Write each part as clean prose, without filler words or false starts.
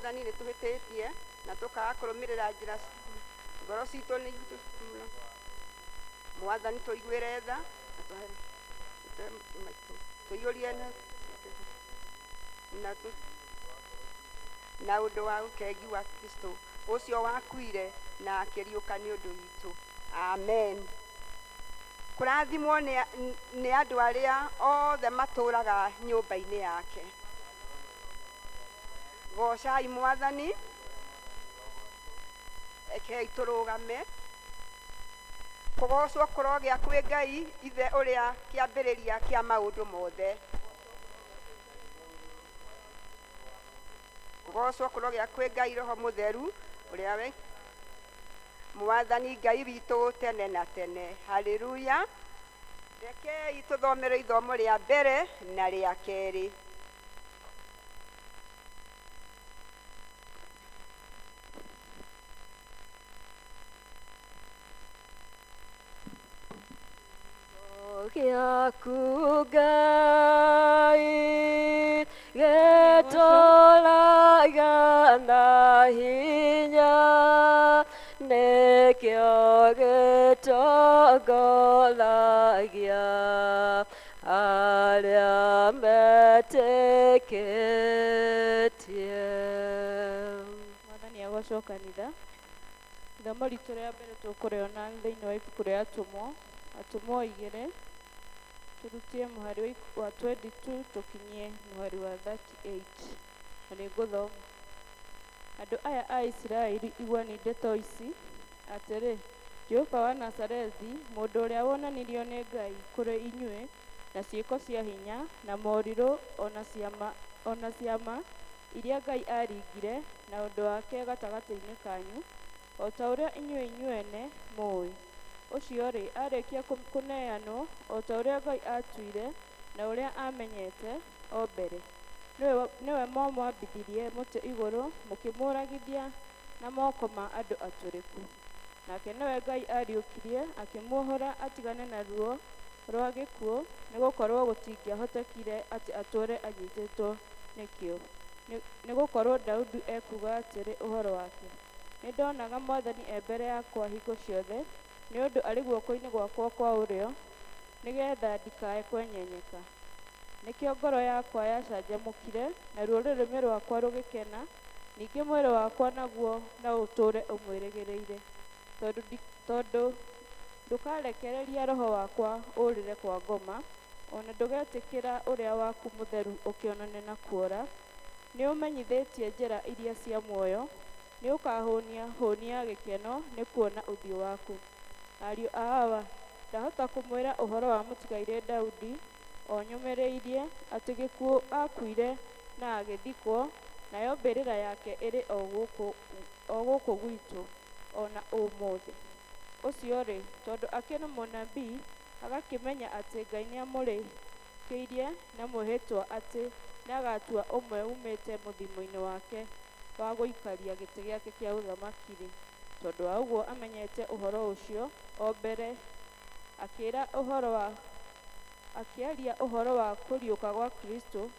Mwathani nĩ tũhĩtĩtie na tũkaga kũrũmĩrĩra njĩra ngoro citũ nĩ Mwathani tũiguĩre tha na tũiyũrie na ũndũ wa ũkengi wa Kristo ũcio wakuire na akĩriũka nĩ ũndũ witũ. Amen. Kũrathimwo nĩ andũ arĩa othe matũũraga nyũmba-inĩ yake. Gocai Mwathani. Ekei tũrũgame. Kũgocwo kũrogĩa kwĩ Ngai ithe ũrĩa kĩambĩrĩria kĩa maũndũ mothe. Kũgocwo kũrogĩa kwĩ Ngai Roho Mũtheru ũrĩa we Mwathani Ngai witũ tene na tene. Haleluya. Rekei tũthomere ithomo rĩa mbere na rĩa kerĩ. Gĩaku Ngai gĩtũũraga na hinya, nĩkĩo gĩtongoragia arĩa metĩkĩtie. Mwathani agocwo kanitha. Ithomo ritũ rĩa mbere tũkũrĩona thĩinĩ wa ibuku rĩa Atũmwo 2 turutie mũhari wa 22 tũkinyie mũhari wa 38 na nĩngũthoma. Andũ aya a Isiraeli iguani ndeto ici atĩrĩ, Jehova wa Nazarethi, mũndũ ũrĩa wonanirio nĩ Ngai kũrĩ inyuĩ na ciĩko cia hinya na morirũ ona ciama iria Ngai aringire na ũndũ wake gatagatĩ-inĩ kanyu, o ta ũrĩa inyuĩ mũĩ. Ũcio-rĩ, arĩkia kũneanwo o ta ũrĩa Ngai atuire na ũrĩa amenyete o mbere. Nĩwe mwamwambithirie mũtĩ igũrũ mũkĩmũragithia na moko ma andũ atũrĩku. Nake nĩwe Ngai ariũkirie akĩmuohora atigane na ruo rwa gĩkuũ, nĩgũkorwo gũtingĩahotekire atĩ atũũre anyitĩtwo nĩkĩo. Nĩgũkorwo Daudi ekuga atĩrĩ ũhoro wake, nĩndonaga Mwathani e mbere yakwa hingo ciothe, nĩ ũndũ arĩ guoko-inĩ gwakwa kwa ũrĩo, nĩgetha ndikae kwenyenyeka. Nĩkĩo ngoro yakwa yacanjamũkire na ruo rũrĩmĩ rwakwa rũgĩkena, ningĩ mwĩrĩ wakwa naguo no ũtũũre ũmwĩrĩgĩrĩire, tondũ ndũkarekereria roho wakwa ũrĩre kwa ngoma, ona ndũgetĩkĩra ũrĩa waku mũtheru ũkĩonane na kuora. Nĩ ũmenyithĩtie njĩra iria cia muoyo, nĩ ũkahũnia hũni ya gĩkeno nĩ kuona ũthiũ waku. Ariũ a Hawa, ndahota kũmwĩra ũhoro wa mũtigaire Daudi, o nyũmĩrĩirie atĩ gĩkuũ akuire na agĩthikwo, nayo mbĩrĩra yake ĩrĩ o gũkũ gwitũ ona ũmũthĩ. Ũcio-rĩ, tondũ akĩrĩ mũnabii, agakĩmenya atĩ Ngai nĩamũrĩkĩirie na mwĩhĩtwa atĩ nĩagatua ũmwe umĩte mũthimo-inĩ wake wa gũikaria gĩtĩ gĩake kĩa ũthamaki-rĩ. Tondũ wa ũguo amenyete ũhoro ũcio o mbere, akĩaria ũhoro wa kũriũka gwa Kristo,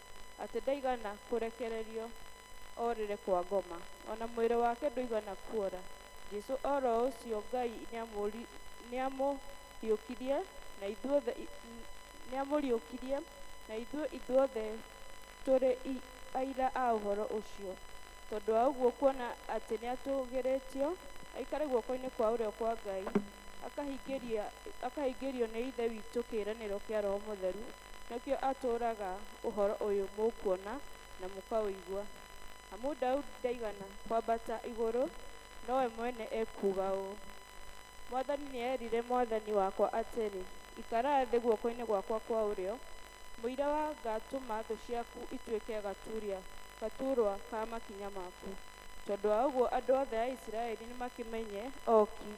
atĩ ndaigana kũrekererio orĩre kwa ngoma, ona mwĩrĩ wake ndũigana kuora. Jesũ o ro ũcio Ngai nĩamũriũkirie na ithuothe tũrĩ aira a ũhoro ũcio. Tondũ wa ũguo kuona atĩ nĩatũgĩrĩtio aikare guoko-inĩ kwa ũrĩo kwa Ngai, akahingĩrio nĩ Ithe witũ kĩĩranĩro kĩa Roho Mũtheru, nĩkĩo atũũraga ũhoro ũyũ mũkuona na mũkaũigua. Amu Daudi ndaigana kwambata igũrũ, nowe mwene ekuga ũũ, Mwathani nĩerire Mwathani wakwa atĩrĩ, ikara thĩ guoko-inĩ gwakwa kwa ũrĩo, mũira wa ngatũma thũ ciaku ituĩke gaturwa ka makinya maku. Tondũ wa ũguo andũ othe a Isiraeli nĩmakĩmenye oki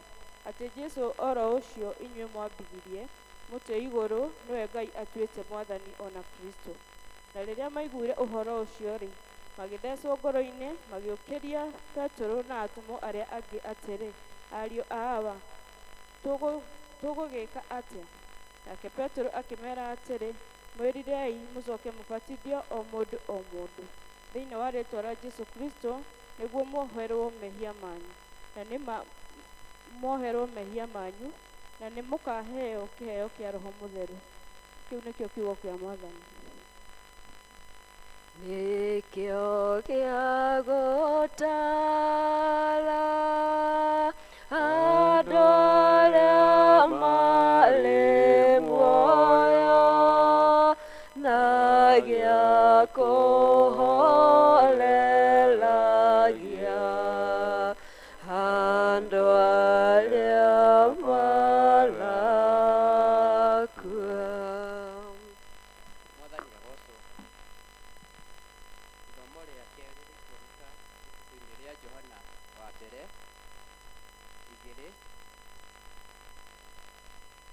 atĩ Jesũ o ro ũcio inyuĩ mwambithirie mũtĩ igũrũ nĩwe Ngai atuĩte Mwathani ona Kristo. Na rĩrĩa maiguire ũhoro ũcio-rĩ, magĩthecwo ngoro-inĩ, magĩũkĩria Petero na atũmwo arĩa angĩ atĩrĩ, ariũ a Hawa, tũgũgĩka atĩa? Nake Petero akĩmeera atĩrĩ, mwĩrirei mũcoke mũbatithio o mũndũ thĩinĩ wa rĩĩtwa rĩa Jesũ Kristo nĩguo mwoherwo mehia manyu na mwoherwo mehia manyu na nĩ mũkaheo kĩheo kĩa Roho Mũtheru. Kĩu nĩkĩo kiugo kĩa Mwathani. Nĩkĩo gĩa gũtara andũ arĩa marĩ muoyo na gĩa kũhoreragia andũ arĩa marakua. Mwathani agocwo. Ithomo rĩa kerĩ rĩkuoneka ibuku-inĩ rĩa Johana wa mbere 2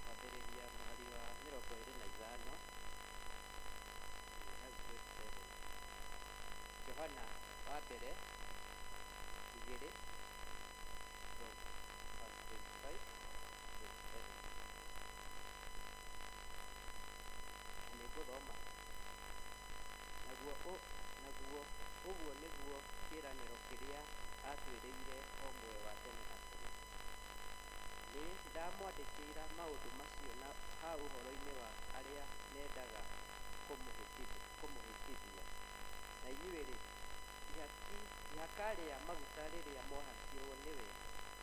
kwambĩrĩria mũhari wa 25 hau 27. Johana wa mbere 2 from verse 25 to 27. Nĩngũthoma. Naguo ũguo nĩguo kĩĩranĩro kĩrĩa aatwĩrĩire o muoyo wa tene na tene. Nĩ ndamwandĩkĩra maũndũ macio na ha ũhoro-inĩ wa arĩa mendaga kũmũhĩtithia. Na inyuĩ-rĩ, ihaka rĩa maguta rĩrĩa mwahakirwo nĩwe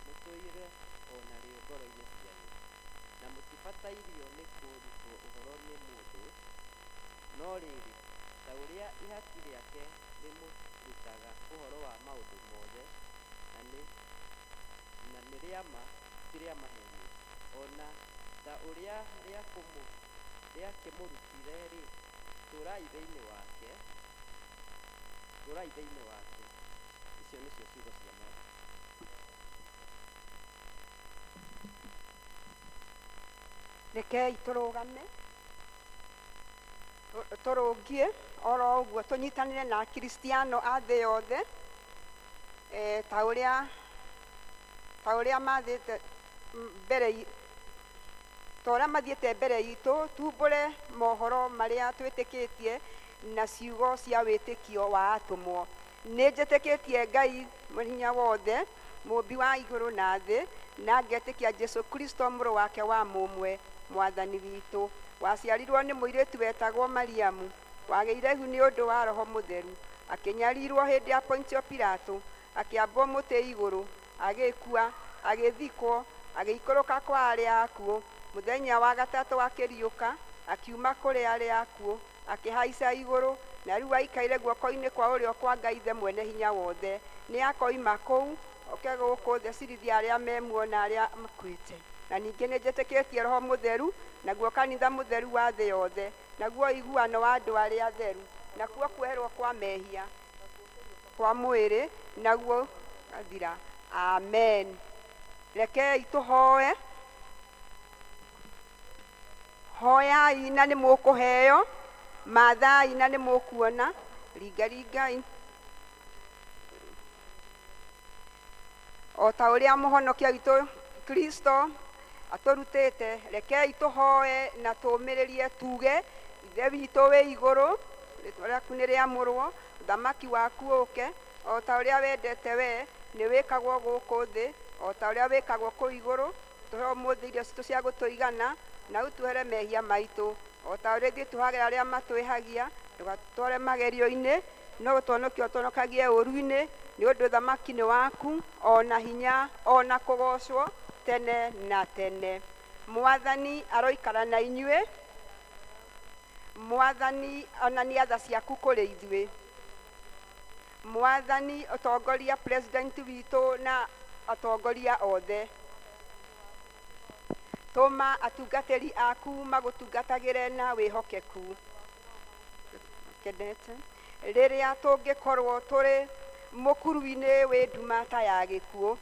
mũtũire o narĩo ngoro-inĩ cianyu, na mũtibatairio nĩ kũrutwo ũhoro nĩ mũndũ, no rĩrĩ, ta ũrĩa ihaki rĩake rĩmũrutaga ũhoro wa maũndũ mothe, na nĩ rĩa ma ti rĩa maheeni, ona ta ũrĩa rĩakĩmũrutire-rĩ, tũũrai thĩinĩ wake. Icio nĩcio ciugo cia Mwathani. Rekei tũrũgame tũrũngie oro ũguo tũnyitanĩre na akristiano a thĩ yothe ta ũrĩa mathĩte mbere ta ũrĩa mathiĩte mbere itũ, tumbũre mohoro marĩa twĩtĩkĩtie na ciugo cia wĩtĩkio wa atũmwo. Nĩ njĩtĩkĩtie Ngai Mwene wothe, mũmbi wa igũrũ na thĩ, na ngetĩkia Jesũ Kristo mũrũ wake wa mũmwe, Mwathani witũ, waciarirwo nĩ mũirĩtu wetagwo Mariamu, wagĩire hu nĩ ũndũ wa Roho Mũtheru, akĩnyarirwo hĩndĩ ya Pontio Pilato, akĩambwo mũtĩ igũrũ, agĩkua, agĩthikwo, agĩikũrũka kwa arĩa akuũ, mũthenya wa gatatũ akĩriũka, akiuma kũrĩ arĩa akuũ, akĩhaica igũrũ, na rĩu aikaire guoko-inĩ kwa ũrĩo kwa Ngai Ithe Mwene Hinya Wothe. Nĩ akoima kũu oke gũkũ thĩ cirithia arĩa memuo na arĩa makuĩte. Na ningĩ nĩ njĩtĩkĩtie Roho Mũtheru, naguo kanitha mũtheru wa thĩ yothe, naguo iguano wa andũ arĩa atheru, nakuo kweherwo kwa mehia kwa mwĩrĩ, naguo gathira. Amen. Rekei tũhoe. Hoyai na nĩ mũkũheo, mathai na nĩ mũkuona, ringaringai. O ta ũrĩa mũhonokia witũ Kristo atũrutĩte, rekei tũhoe na tũũmĩrĩrie tuge: Ithe witũ wĩ igũrũ, rĩĩtwa rĩaku nĩ rĩamũrwo, ũthamaki waku ũũke, o ta ũrĩa wendete wee nĩ wĩkagwo gũkũ thĩ, o ta ũrĩa wĩkagwo kũu igũrũ. Tũhe ũmũthĩ irio citũ cia gũtũigana, na ũtuhere mehia maitũ, o ta ũrĩa ithuĩ tũhagĩra arĩa matwĩhagia, ndũgatware magerio-inĩ, no ũtũhonokie ũtũhonokagie ũũru-inĩ, nĩ ũndũ ũthamaki nĩ waku, ona hinya, ona kũgocwo tene na tene. Mwathani aroikara na inyuĩ. Mwathani onania tha ciaku kũrĩ ithuĩ. Mwathani ũtongoria president witũ na atongoria othe. Tũma atungatĩri aku magũtungatagĩre na wĩhokeku. Kendete rĩrĩa tũngĩkorwo tũrĩ mũkuru-inĩ wĩ nduma ta ya gĩkuũ,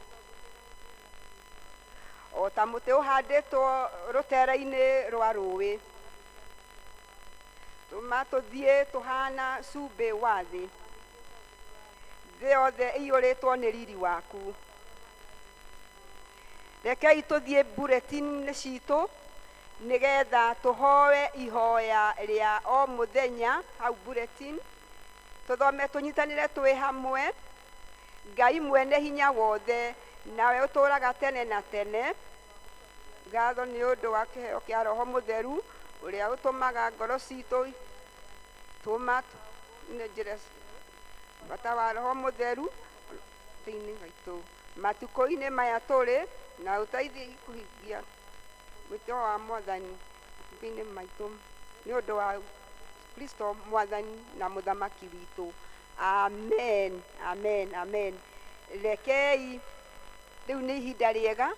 o ta mũtĩ ũhandĩtwo rũtere-inĩ rwa rũĩ. Tũma tũthiĩ tũhana cumbĩ wa thĩ, thĩ yothe ĩiyũrĩtwo nĩ riri waku. Rekei tũthiĩ bulletin citũ nĩgetha tũhoe ihoya rĩa o mũthenya hau bulletin, tũthome tũnyitanĩre twĩ hamwe Ngai mwene hinya wothe nawe ũtũũraga tene na tene. Ngatho nĩ ũndũ wa kĩheo kĩa Roho Mũtheru ũrĩa ũtũmaga ngoro citũ njĩra bata wa Roho Mũtheru thĩinĩ witũ matukũ-inĩ maya tũrĩ, na ũteithie kũhingia mwĩtĩo wa Mwathani thĩinĩ maitũ nĩ ũndũ wa Kristo Mwathani na Mũthamaki witũ. Amen, amen, amen. Rekei rĩu nĩ ihinda rĩega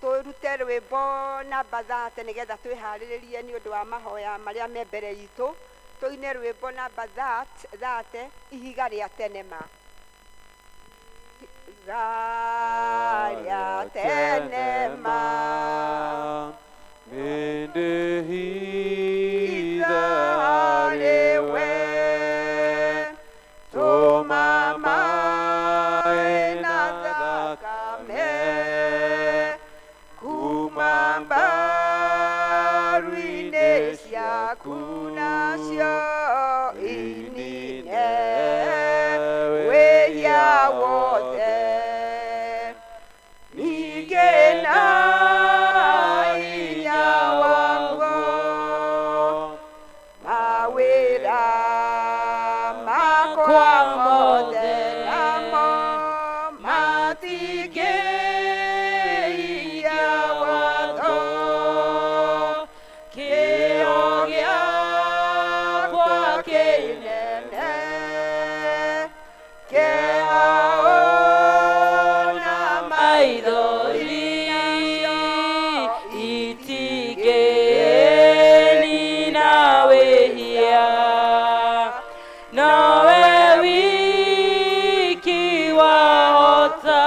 tũrute rwĩmbo namba 30 nĩgetha twĩharĩrĩrie nĩ ũndũ wa mahoya marĩa me mbere itũ. Tũine rwĩmbo namba 30 ihiga rĩa tene ma. Ihiga rĩa tene ma Mindehitha harĩwe tũma maĩ na thakame kuma mbaru-inĩ ciaku nacio inine wĩya wothe ningĩ na hinya waguo mawĩra makwa mothe namo matingĩiya watho kĩo gĩakwa kĩnene kĩao na maithori itigeni na wĩhia nowe wiki wahota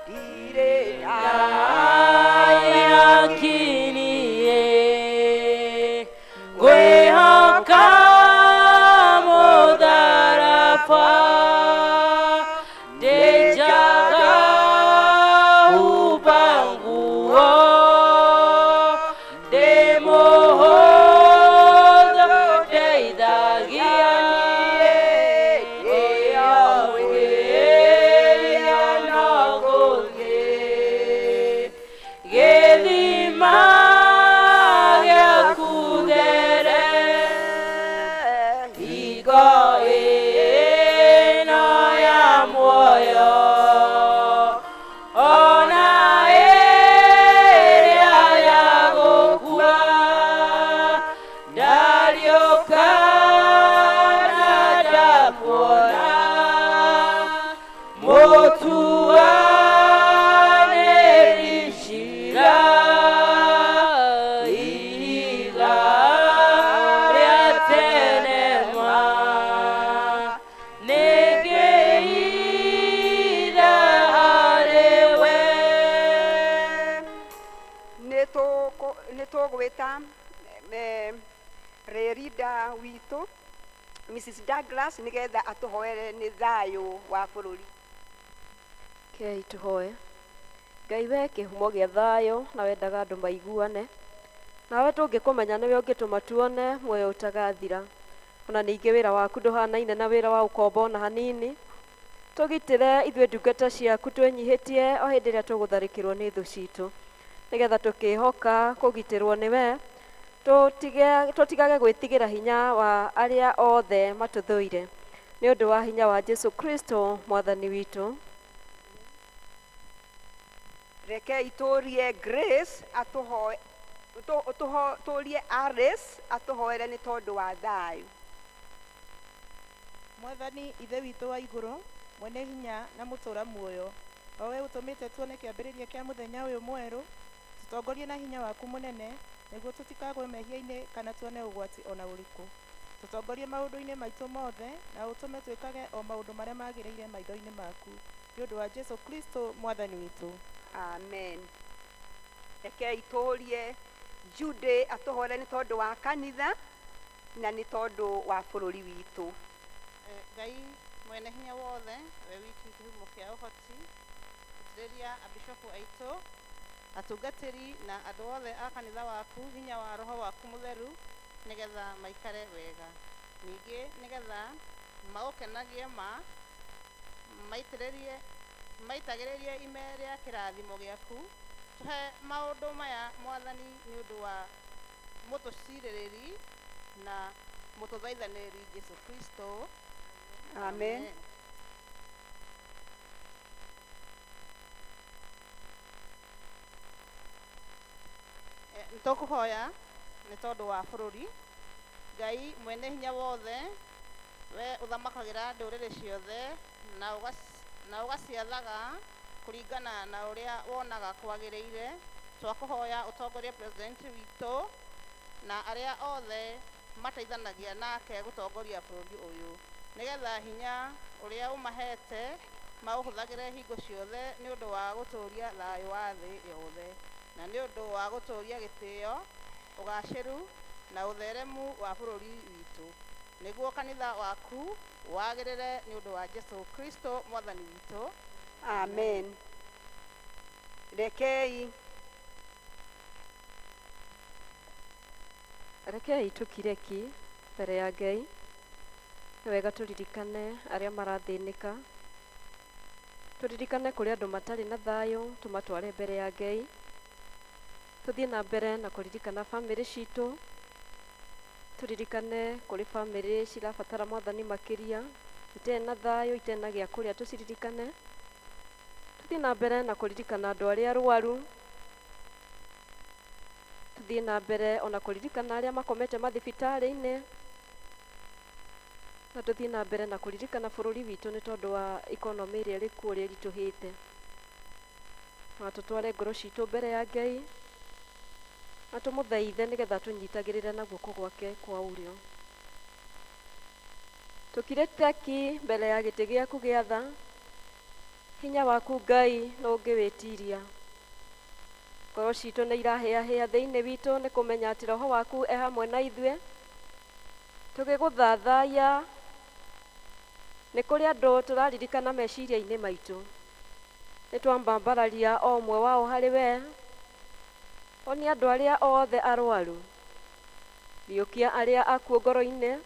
ndirĩ na yakinie ngwĩhoka mũtharaba ndĩnjaga humba nguo ndĩ mũhũthũ ndeithagia ũrĩa wĩya no gũthiĩ gĩthima gĩaku there hingo ĩno ya muoyo ona ĩrĩa ya gũkua ndariũka na ndakuona mũtuanĩri cira ihiga rĩa tene ma nĩngĩhitha harĩwe. nĩ tũgwĩta rĩrida witũ Mrs. Douglas nĩgetha atũhoere nĩ thayũ wa bũrũri. Kei tũhoe. Ngai we kĩhumo gĩa thayũ na wendaga andũ maiguane, nawe tũngĩkũmenya nĩwe ũngĩtũma tuone muoyo ũtagathira. Ona ningĩ wĩra waku ndũhanaine na wĩra wa ũkombo ona hanini. Tũgitĩre ithuĩ ndungata ciaku twĩnyihĩtie o hĩndĩ ĩrĩa tũgũtharĩkĩrwo nĩ thũ citũ, nĩgetha tũkĩhoka kũgitĩrwo nĩwe tũtigage gwĩtigĩra hinya wa arĩa othe matũthũire nĩ ũndũ wa hinya wa Jesu Kristo Mwathani witũ. Rekei tũrie Grace tũrie Alice atũhoere nĩ tondũ wa thayũ. Mwathani ithe witũ wa igũrũ mwene hinya na mũtũra muoyo, o we ũtũmĩte tuone kĩambĩrĩria kĩa mũthenya ũyũ mwerũ, tũtongorie na hinya waku mũnene nĩguo tũtikagwe mehia-inĩ kana tuone ũgwati ona ũrĩkũ. Tũtongorie maũndũ-inĩ maitũ mothe na ũtũme twĩkage o maũndũ marĩa magĩrĩire maitho-inĩ maku nĩ ũndũ wa Jesu Kristo Mwathani witũ. Amen. Rekei tũrie Jude atũhoere nĩ tondũ wa kanitha na nĩ tondũ wa bũrũri witũ. Ngai mwene hinya wothe we wiki kĩhumo kĩa ũhoti gũitĩrĩria abishopu aitũ atungatĩri na andũ othe a kanitha waku hinya wa roho waku mũtheru nĩgetha maikare wega, ningĩ nĩgetha maũkenagie ma maitagĩrĩrie ime rĩa kĩrathimo gĩaku. Tũhe maũndũ maya Mwathani nĩ ũndũ wa mũtũcirĩrĩri na mũtũthaithanĩri Jesũ Kristo. Amen. Nĩtũkũhoya nĩ tondũ wa bũrũri. Ngai mwene hinya wothe, we ũthamakagĩra ndũrĩrĩ ciothe na ũgaciathaga kũringana na ũrĩa wonaga kwagĩrĩire. Twakũhoya ũtongorie president witũ na arĩa othe mateithanagia nake gũtongoria bũrũri ũyũ, nĩgetha hinya ũrĩa ũmahete maũhũthagĩre hingo ciothe nĩ ũndũ wa gũtũũria thayũ wa thĩ yothe, na nĩ ũndũ wa gũtũũria gĩtĩo, ũgacĩru na ũtheremu wa bũrũri witũ, nĩguo kanitha waku wagĩrĩre nĩ ũndũ wa Jesũ Kristo Mwathani witũ. Amen. Rekei tũkireki mbere ya Ngai. Nĩ wega tũririkane arĩa marathĩnĩka, tũririkane kũrĩ andũ matarĩ na thayũ, tũmatware mbere ya Ngai. Tũthiĩ na mbere na kũririkana bamĩrĩ citũ, tũririkane kũrĩ bamĩrĩ cirabatara Mwathani makĩria, itarĩ na thayũ, itarĩ na gĩa kũrĩa, tũciririkane. Tũthiĩ na mbere na kũririkana andũ arĩa arwaru, tũthiĩ na mbere ona kũririkana arĩa makomete mathibitarĩ-inĩ, na tũthiĩ na mbere na kũririkana bũrũri witũ nĩ tondũ wa ikonomi ĩrĩa ĩrĩ kuo ĩrĩa ĩritũhĩte. Na tũtware ngoro citũ mbere ya Ngai, na tũmũthaithe nĩgetha tũnyitagĩrĩre na guoko gwake kwa ũrĩo. Tũkirĩte ki mbere ya gĩtĩ gĩaku gĩa tha, hinya waku Ngai no ũngĩwĩtiria. Ngoro citũ nĩ irahĩahĩa thĩinĩ witũ nĩ kũmenya atĩ Roho waku e hamwe na ithuĩ. Tũgĩgũthathaiya nĩ kũrĩ andũ tũraririkana meciria-inĩ maitũ, nĩ twambambararia o ũmwe wao harĩ we. Onia andũ arĩa othe arwaru, riũkia arĩa akuũ ngoro-inĩ,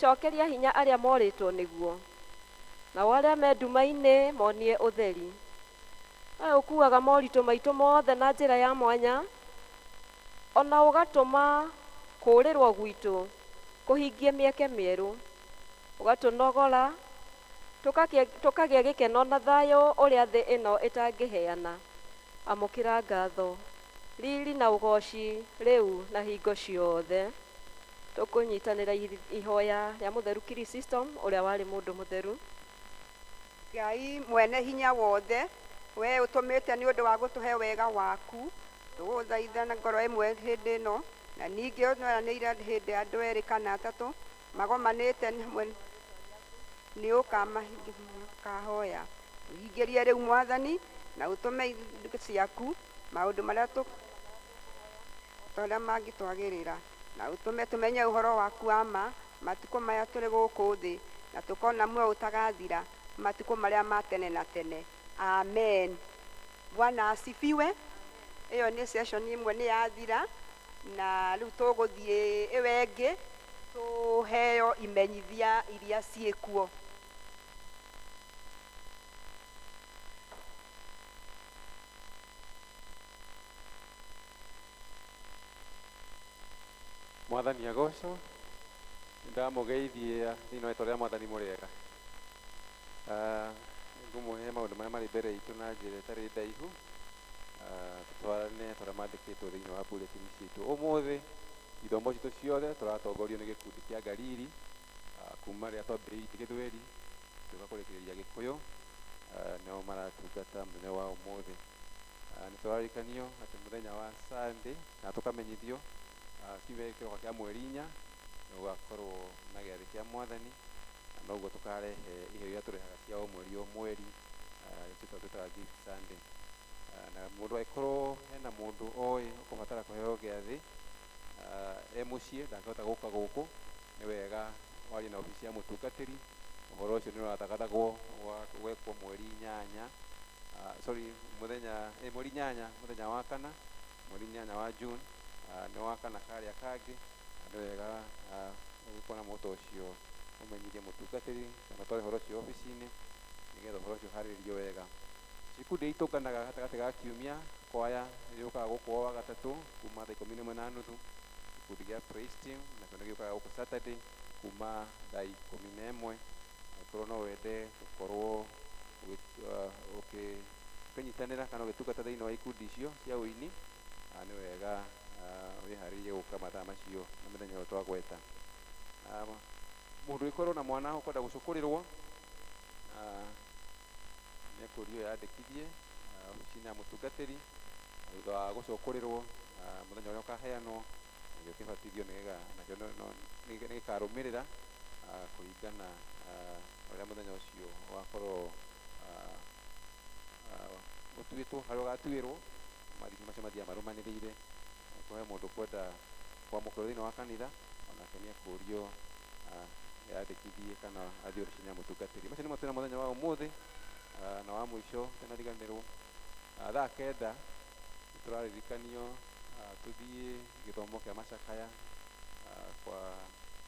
cokeria hinya arĩa morĩtwo nĩguo, nao arĩa me nduma-inĩ monie ũtheri. We ũkuaga moritũ maitũ mothe na njĩra ya mwanya, ona ũgatũma kũũrĩrwo gwitũ kũhingie mĩeke mĩerũ, ũgatũnogora, tũkagĩa gĩkeno na thayũ ũrĩa thĩ ĩno ĩtangĩheana. Amũkĩra ngatho, riri na ũgoci rĩu na hingo ciothe. Tũkũnyitanĩra ihoya rĩa mũtheru Kirisito ũrĩa warĩ mũndũ mũtheru. Ngai mwene hinya wothe, we ũtũmĩte nĩ ũndũ wa gũtũhe wega waku, tũgũthaitha na ngoro ĩmwe hĩndĩ ĩno, na ningĩ ũnoranĩire hĩndĩ andũ erĩ kana atatũ magomanĩte nĩ ũkamahoya. Ũhingĩrie rĩu Mwathani na ũtũme ciaku maũndũ marĩa mangĩtwagĩrĩra, na ũtũme tũmenye ũhoro waku wa ma matukũ maya tũrĩ gũkũ thĩ, na tũkona muoyo ũtagathira matukũ marĩa ma tene na tene. Amen. Bwana asifiwe. Ĩyo nĩ session ĩmwe nĩ yathira, na rĩu tũgũthiĩ ĩyo ĩngĩ tũheo imenyithia iria ciĩkuo. Mwathani agocwo, ndamũgeithia thĩinĩ wa rĩĩtwa rĩa Mwathani mũrĩega. Ngũmũhe maũndũ marĩa marĩ mbere itũ na njĩra ĩtarĩ ndaihu, tũtwarane tũrĩa mandĩkĩtwo thĩinĩ wa bulletin citũ. Ũmũthĩ ithomo citũ ciothe tũratongorio nĩ gĩkundi kĩa Galili, kuma rĩrĩa twambĩrĩirie Gĩthweri tũka kũrĩkĩrĩria Gĩkũyũ, nĩo maratungata mũthenya wa ũmũthĩ. Nĩ tũrarikanio atĩ mũthenya wa Sunday na tũkamenyithio kiumia kĩroko kĩa mweri 4 nĩ gũgakorwo na gĩathĩ kĩa Mwathani, na noguo tũkarehe iheo iria tũrehaga cia o mweri twĩtaga gift Sunday. Na mũndũ angĩkorwo hena mũndũ oĩ ũkũbatara kũheo gĩathĩ e mũciĩ ndangĩhota gũka gũkũ, nĩ wega warie na obici ya mũtungatĩri. Ũhoro ũcio nĩ ũratagathagwo gwekwo mweri 8 mweri 8 mũthenya wa kana, mweri 8 wa June, nĩ wa kana karĩa kangĩ. Nĩ wega ũgĩkona mũndũ ũcio umenyithie mutungatiri kana tware horo cio ofici-inĩ nigetha ũhoro ũcio ũharĩrĩrio wega. Ikundi itũnganaga gatagatĩ ga kiumia, kwaya ĩrĩũkaga gũkũ o wagatatũ kuma thaa 11:30, gikundi gĩa praise team nakĩo nĩgĩũkaga gũkũ Saturday kuma thaa 11. Angĩkorwo no wende gũkorwo ũkĩnyitanĩra kana ũgĩtungata thĩinĩ wa ikundi icio cia ũini, nĩ wega wĩharĩrie gũka mathaa macio na mũthenya ũyũ twagweta. Mũndũ ũgĩkorwo na mwana ũkwenda gũcũkũrĩrwo nĩekũrio yandĩkithie ofici-inĩ ya mũtungatĩri. Thutha wa gũcũkũrĩrwo mũthenya ũrĩa ũkaheanwo nĩguo kĩbatithio nakĩo nĩgĩkarũmĩrĩra kũringana ũrĩa mũthenya ũcio wakorwo ũtuĩtwo harĩa ũgatuĩrwo. Marĩhi macio mathiaga marũmanĩrĩire. Kũhe mũndũ kwenda kwamũkĩrwo thĩinĩ wa kanitha onake nĩekũrio yandĩkithie kana athiĩ ofici-inĩ ya mũtungatĩri. Macio nĩmo twĩna mũthenya wa ũmũthĩ. Na wa mũico tũnariganĩrwo thaa 9 nĩtũraririkanio tũthiĩ gĩthomo kĩa macakaya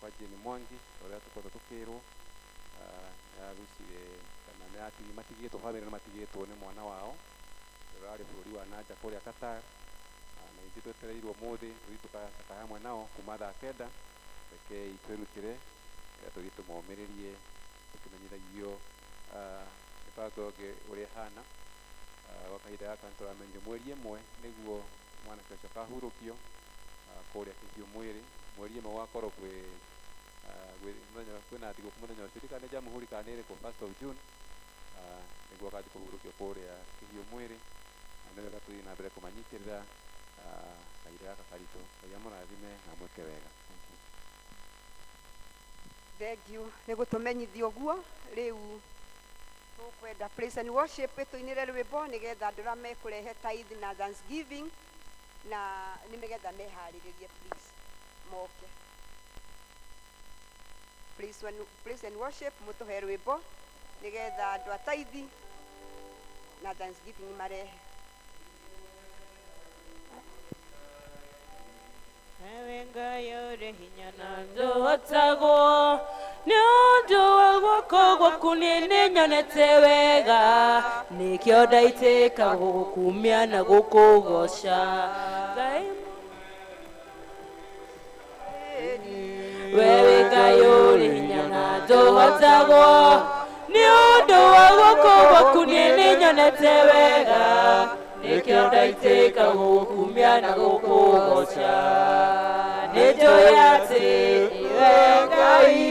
kwa Jane Mwangi ũrĩa tũkoretwo tũkĩrwo kana matigĩtwo bamĩrĩ nĩ matigĩtwo nĩ mwana wao ũrarĩ bũrũri wa nanja kũrĩa Qatar, na ithuĩ twetereirwo ũmũthĩ tũthiĩ tũgacakaya hamwe nao kuma thaa 9. Rekei twĩrutĩre tũthiĩ tũmomĩrĩrie tũkĩmenyithagio mĩbango ũrĩa ĩhana gwa kahinda gaka. Nĩtũramenyire mweri ĩmwe nĩguo mwanake ũcio akahurũkio kũrĩa kĩhiũ mwĩrĩ. Mweri ĩmwe gwakorwo kwĩna thigũkũ mũthenya ũcio, ndikane Jamhuri kana nĩ ĩrĩkũ, 1st of June, nĩguo agathiĩ kũhurũkio kũrĩa kĩhiũ mwĩrĩ. Nĩ wega tũthiĩ na mbere kũmanyitĩrĩra kahinda gaka karitũ. Ngai amũrathime na mwĩke wega. Thank you nĩ gũtũmenyithia ũguo. Rĩu tũkwenda praise and worship tũinĩre rwĩmbo nĩgetha andũ arĩa mekũrehe tithe na thanksgiving na nĩgetha meharĩrĩrie please moke. Praise and worship mũtũhe rwĩmbo nĩgetha andũ a tithe na thanksgiving marehe. Ewe Ngai ũrĩ hinya na ndũhotagwo, nĩ ũndũ wa guoko gwaku nĩ nyonete wega, nĩkĩo ndaitĩka gũkumia na gũkũgoca. Wewe Ngai ũrĩ hinya na ndũhotagwo, nĩ ũndũ wa guoko gwaku nĩ nyonete wega, nĩkĩo ndaitĩka gũkumia na gũkũgoca. Nĩnjũĩ atĩ iwe Ngai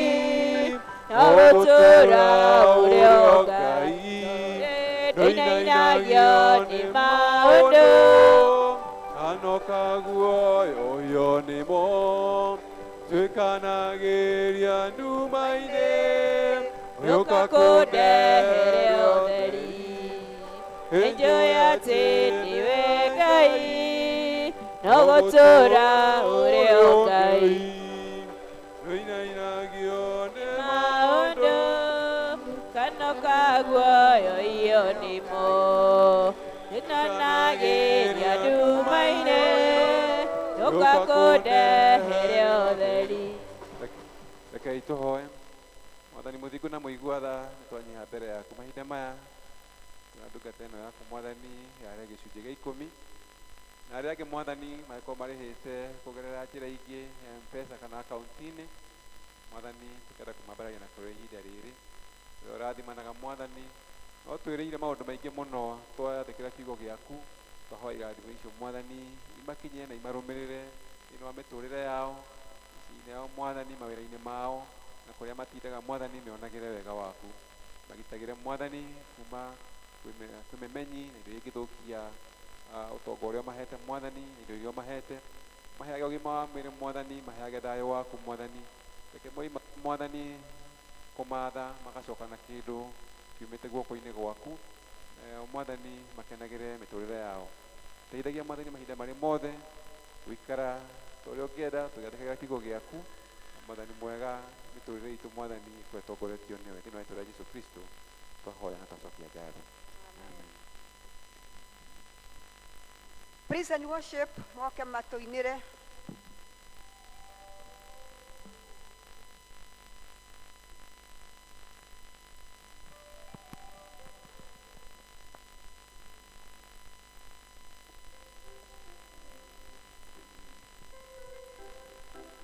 na gũtũũra ũrĩ o Ngai, ndũinainagio nĩ maũndũ, anoka guoyo nĩmo twĩkanagĩria nduma-inĩ, ũka kũndehere ũtheri. Nĩnjũĩ atĩ nĩwe Ngai na gũtũũra ũrĩ o Ngai, ndũinainagio nĩ maũndũ kana kaguoyo iyo nĩmo twĩkanagĩria nduma-inĩ, ũka kũndehere ũtheri. Rekei tũhoe. Mwathani mũthingu na mũigua tha, nĩtwanyiha mbere yaku mahinda maya, na ndungata ĩno yaku Mwathani yarĩ gĩcunjĩ gĩa 10, na arĩa angĩ Mwathani magĩkorwo marĩhĩte kũgerera njĩra ingĩ M-Pesa kana akaunti-inĩ. Mwathani tũkenda kũmambararia na kũrĩ ihinda rĩrĩ rĩrĩa ũrathimanaga Mwathani, no twĩrĩire maũndũ maingĩ mũno twathĩkĩra kiugo gĩaku, twahoya irathimo icio Mwathani imakinyie na imarũmĩrĩre thĩinĩ wa mĩtũrĩre yao, mĩciĩ-inĩ yao Mwathani, mawĩra-inĩ mao na kũrĩa matindaga Mwathani, meonagĩre wega waku, magitagĩre Mwathani kuma kwĩ mĩmenyi na indo iria ingĩthũkia ũtonga ũrĩa ũmahete Mwathani, indo iria ũmahete, maheage ũgima wa mwĩrĩ Mwathani, maheage thayũ waku Mwathani, reke moima Mwathani kũmatha magacoka na kĩndũ kiumĩte guoko-inĩ gwaku, Mwathani makenagĩre mĩtũrĩre yao. Teithagia Mwathani mahinda marĩ mothe gũikara ũrĩa ũngĩenda, tũgĩathĩkagĩra kiugo gĩaku. Mwathani mwega, mĩtũrĩre itũ Mwathani twĩtongoretio nĩwe, thĩinĩ wa rĩĩtwa rĩa Jesũ Kristo twahoya na twacokia ngatho. Praise and worship moke matũinĩre.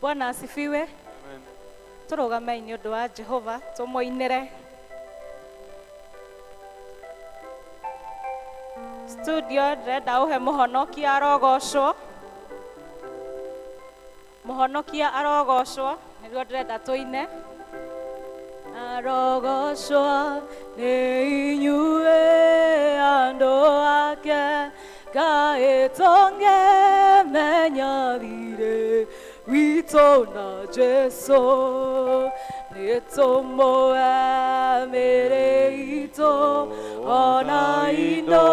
Bwana asifiwe. Turugame nĩ ũndũ wa Jehova tũmũinĩre. Studio ndĩrenda ũhe mũhonokia arogocwo. Mũhonokia arogocwo nĩguo ndĩrenda tũine. Arogocwo nĩ inyuĩ andũ ake, Ngai tũngĩmenya thirĩ witũ na Jesũ, nĩtũmũhe mĩĩrĩ itũ ona indo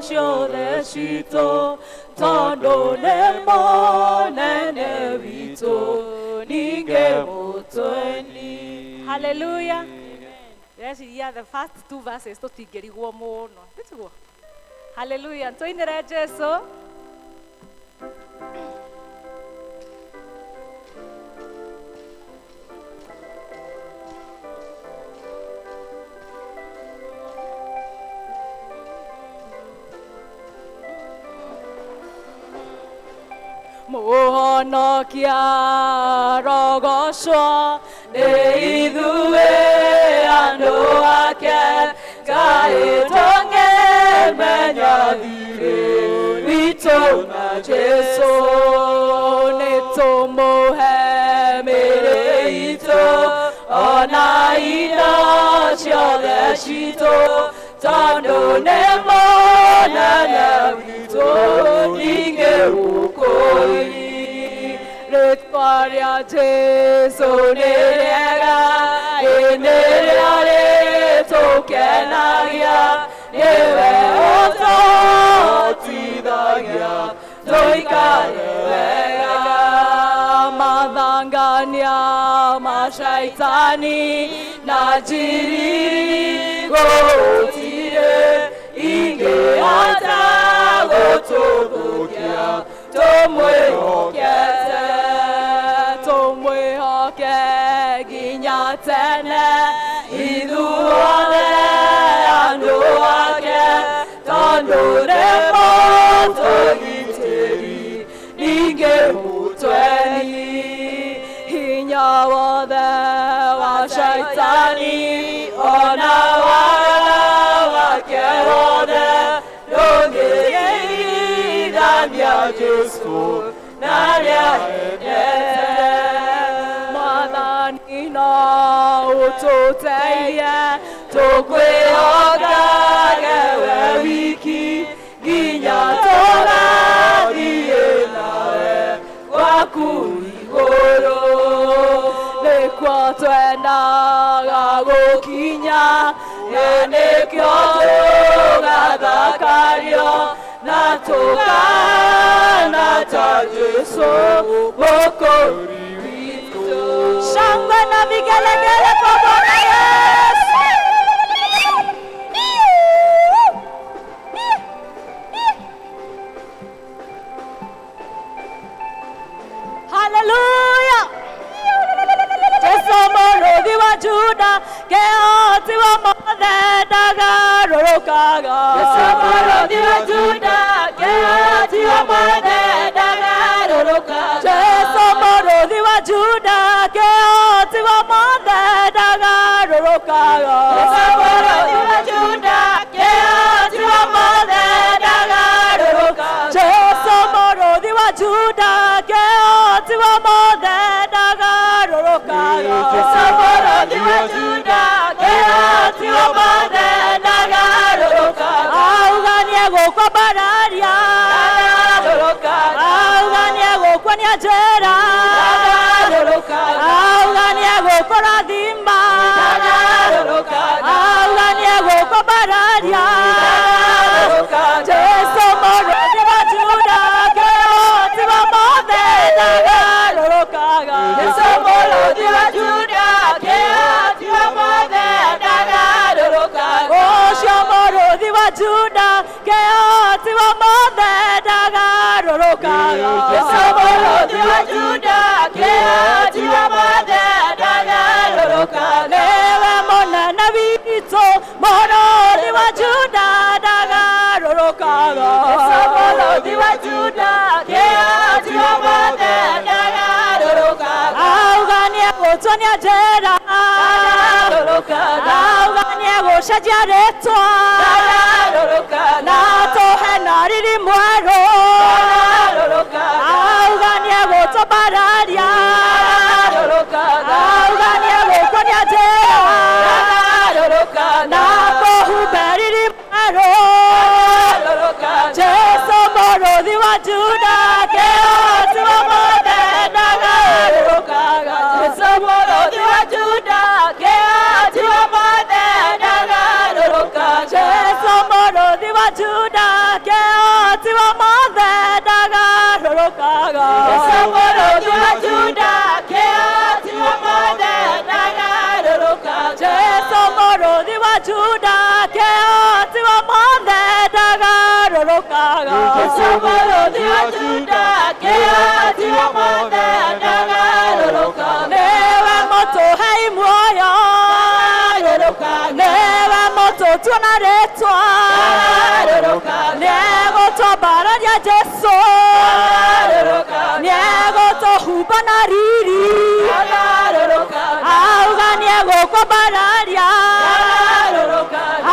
ciothe citũ, tondũ nĩ mũnene witũ ningĩ mũtweni. Hallelujah. Ndĩreciria the first two verses tũtingĩrigwo mũno. Nĩtiguo? Hallelujah. Tũinĩre Jesũ. Mũhonokia arogocwo nĩ ithuĩ andũ ake, Ngai tũngĩmenya thirĩ witũ na Jesũ, nĩtũmũhe mĩĩrĩ itũ ona indo ciothe citũ, tondũ nĩ mũnene witũ ningĩ mũkũi. Rĩĩtwa rĩa Jesũ nĩ rĩega, nĩ rĩo rĩtũkenagia, nĩwe ũtũhotithagia tũikare wega. Mathangania ma Shaitani na njiriri gũtirĩ ingĩhota gũtũthũkia, tũmwĩhokete, tũmwĩhoke nginya tene, ithuothe andũ ake, tondũ nĩ mũtũgitĩri ningĩ mũtweni. Hinya wothe wa Shaitani ona wara wake wothe ndũngĩigithania Jesũ na nĩaendete. Mwathani no ũtũteithie, tũkwĩhokage we wiki, nginya tũgathiĩ nawe gwaku igũrũ. Nĩkuo twendaga gũkinya, na nĩkĩo tũgathakario na tũkana ta Jesũ mũkũri witũ. Shangwe na vigelegele kwa Bwana Yesu. Hallelujah. Jesũ mũrũthi wa Juda, kĩhoti wa mothe ndagarũrũkaga. Jesũ mũrũthi wa Juda, kĩhoti wa mothe ndagarũrũkaga. Jesũ mũrũthi wa Juda, kĩhoti wa mothe ndagarũrũkaga. Jesũ mũrũthi wa Juda, kĩhoti wa mothe ndagarũrũkaga. Jesũ mũrũthi wa Juda, kĩhoti wa mothe ndagarũrũkaga. Jesũ mũrũthi wa Juda, kĩhoti wa mothe ndagarũrũkaga. Auga nĩegũkwo mbararia, auga nĩegũkwonia njĩra, auga nĩegũkwo rathima, auga nĩegũkwo mbararia. Jesũ mũrũthi wa Juda, kĩhoti wa mothe ndagarũrũkaga. Jesũ mũrũthi wa Juda, kĩhoti wa mothe ndagarũrũkaga. Ũcio mũrũthi wa Juda, kĩhoti wa mothe ndagarũrũkaga. Jesũ mũrũthi wa Juda, kĩhoti wa mothe ndagarũrũkaga. Nĩwe mũnene witũ, mũrũthi wa Juda ndagarũrũkaga. Jesũ mũrũthi wa Juda, kĩhoti wa mothe ndagarũrũkaga. cenjia rĩtwa na tũhe na riri mwerũ auga nĩegũtũmbararia auga nĩegũkũria njĩra na kũhumba riri mwerũ Jesu mũrũthi wa Juda kĩhoti wa mothe ndagarũrũkaga Jesu mũrũthi wa Juda kĩhoti wa mothe ndagarũrũkaga Jesu mũrũthi wa Juda kĩhoti wa mothe ndagarũrũkaga Jesu mũrũthi wa Juda kĩhoti wa mothe ndagarũrũkaga Jesu mũrũthi wa Juda kĩhoti wa mothe ndagarũrũkaga Jesu mũrũthi wa Juda kĩhoti wa mothe ndagarũrũkaga nĩwe mũtũhei muoyo nĩwe mũtũtua rĩtwa nĩegũtũmbararia Jesu nĩegũtũhumba na riri auga nĩegũkũmbararia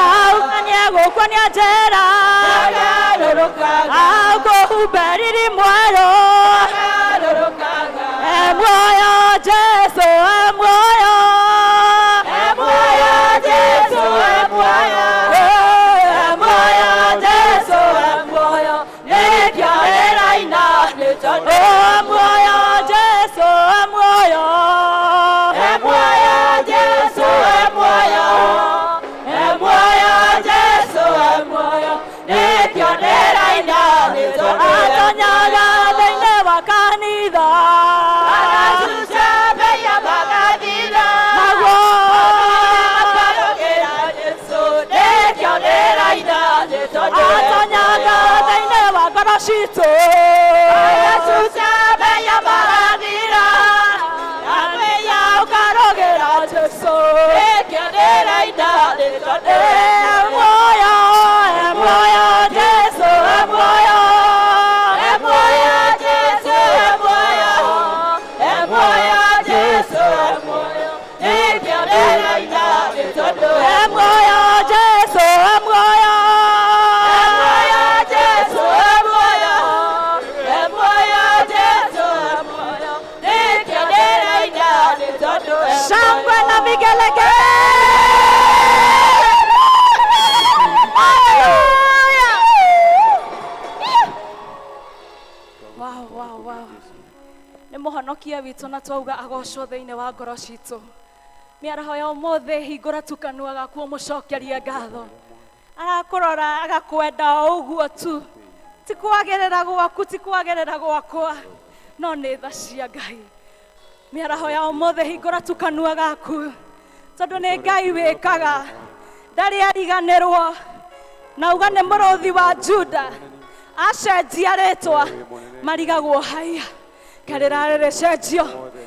auga nĩegũkuonia njĩra akũhumba riri mwerũ muoyo Jesu muoyo Jesu muoyo muoyo Jesu muoyo nĩkĩonera-ina nĩtondũ muoyo Jesu muoyo muoyo Jesu muoyo muoyo Jesu muoyo nĩkĩonera-ina nĩtondũ atonyaga thĩinĩ wa kanitha agacuca mbei ya makanitha naguo akarũgĩra Jesu nĩkĩonera-ina nĩtondũ atonyaga thĩinĩ wa ngoro citũ agacuca mbei ya makanitha amenya ũkarũgĩra Jesu nĩkĩonera-ina nĩtondũ muoyo muoyo Jesu muoyo muoyo Jesu muoyo muoyo Jesu muoyo nĩkĩonera-ina nĩtondũ muoyo Jesu muoyo muoyo Jesu muoyo muoyo Jesu muoyo nĩkĩonera-ina nĩtondũ shangwe na vigelegele nĩ mũhonokia witũ na twauga agocwo thĩinĩ wa ngoro citũ mĩaraho ya ũmũthĩ hingũra tukanua gaku ũmũcokerie ngatho arakũrora agakwenda o ũguo tu ti kwagĩrĩra gwaku ti kwagĩrĩra gwakwa no nĩ tha cia Ngai mĩaraho ya ũmũthĩ hingũra tukanua gaku tondũ nĩ Ngai wĩkaga ndarĩ ariganĩrwo nauga nĩ mũrũthi wa Juda acenjia rĩtwa marigagwo haya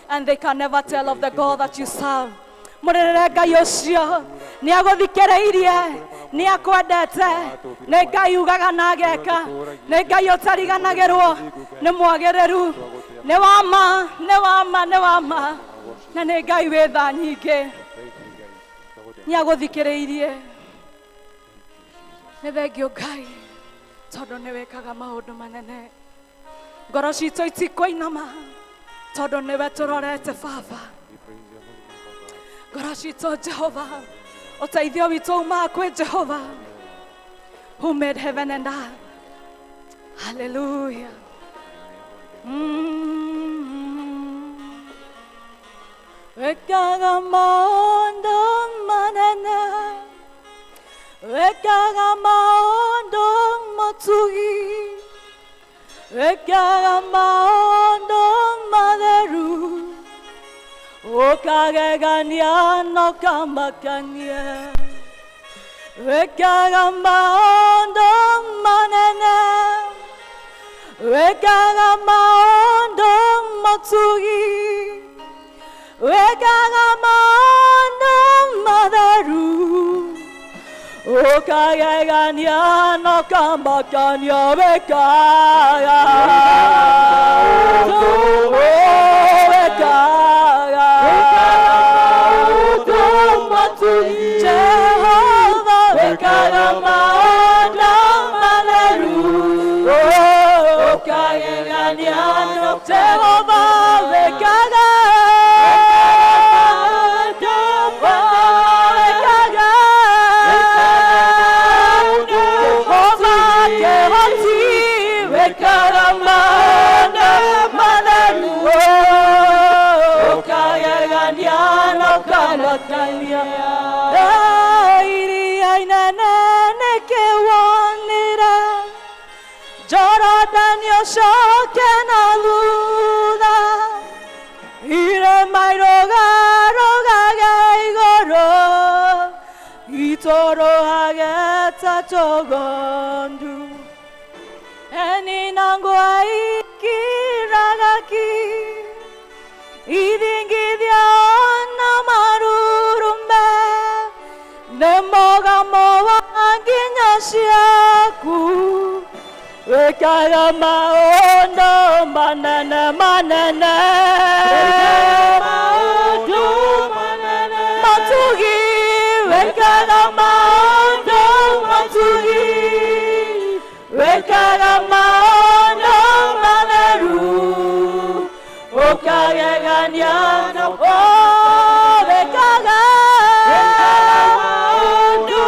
and they can never tell of the God that you serve mũrĩrĩre Ngai ũcio nĩ agũthikĩrĩirie nĩ akwendete nĩ Ngai ugaga na ageka nĩ Ngai ũtariganagĩrwo nĩ mwagĩrĩru nĩ wama nĩ wama nĩ wama na nĩ Ngai wĩ tha nyingĩ nĩ agũthikĩrĩirie nĩ thengio Ngai tondũ nĩ wĩkaga maũndũ manene ngoro citũ itikũinama tondũ nĩwe tũrorete Baba ngoro citũ Jehova ũteithio witũ umaga kwĩ Jehova who made heaven and earth hallelujah wekaga maũndũ manene wekaga maũndũ matugi wekaga maũndũ matheru ũkagegania na ũkamakania wekaga maũndũ manene wekaga maũndũ matugi wekaga maũndũ matheru ukagegania na ũkamakania wekaga wekaga Jehova maondo matheru ũkagegania no Jehova wekaga Shoke na luda ire mai roga ga igoro itoro hageta togondu eni nango aikiragaki idingidia na marurumbe nemoga mowa nginyashiaku wekaga maondo manene manene maondo manene matugi wekaga maondo matugi wekaga maondo maneru okagegania no wekaga maondo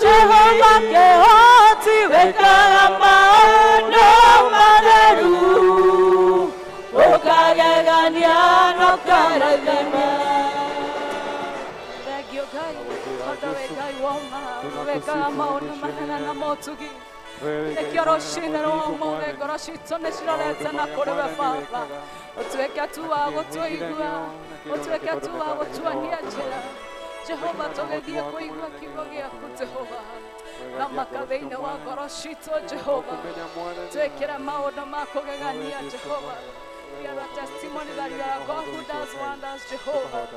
Jehova kehoti wekaga maondo matheru ũkagegania no karagania. Thengio Ngai tondũ wĩ Ngai woma wekaga maũndũ manene na motugi. Nĩkĩo rũciinĩ rwa ũmũthĩ ngoro citũ nĩ cirorete na kũrĩ we Baba, ũtuĩke tu wa gũtũigua, ũtuĩke tu wa gũtuonia njĩra. Jehova tũgĩthiĩ kũigua kiugo gĩaku Jehova na makathĩ-inĩ wa ngoro citũ Jehova, twĩkĩre maũndũ ma kũgegania Jehova. We are a testimony that you are a God who does wonders, Jehovah.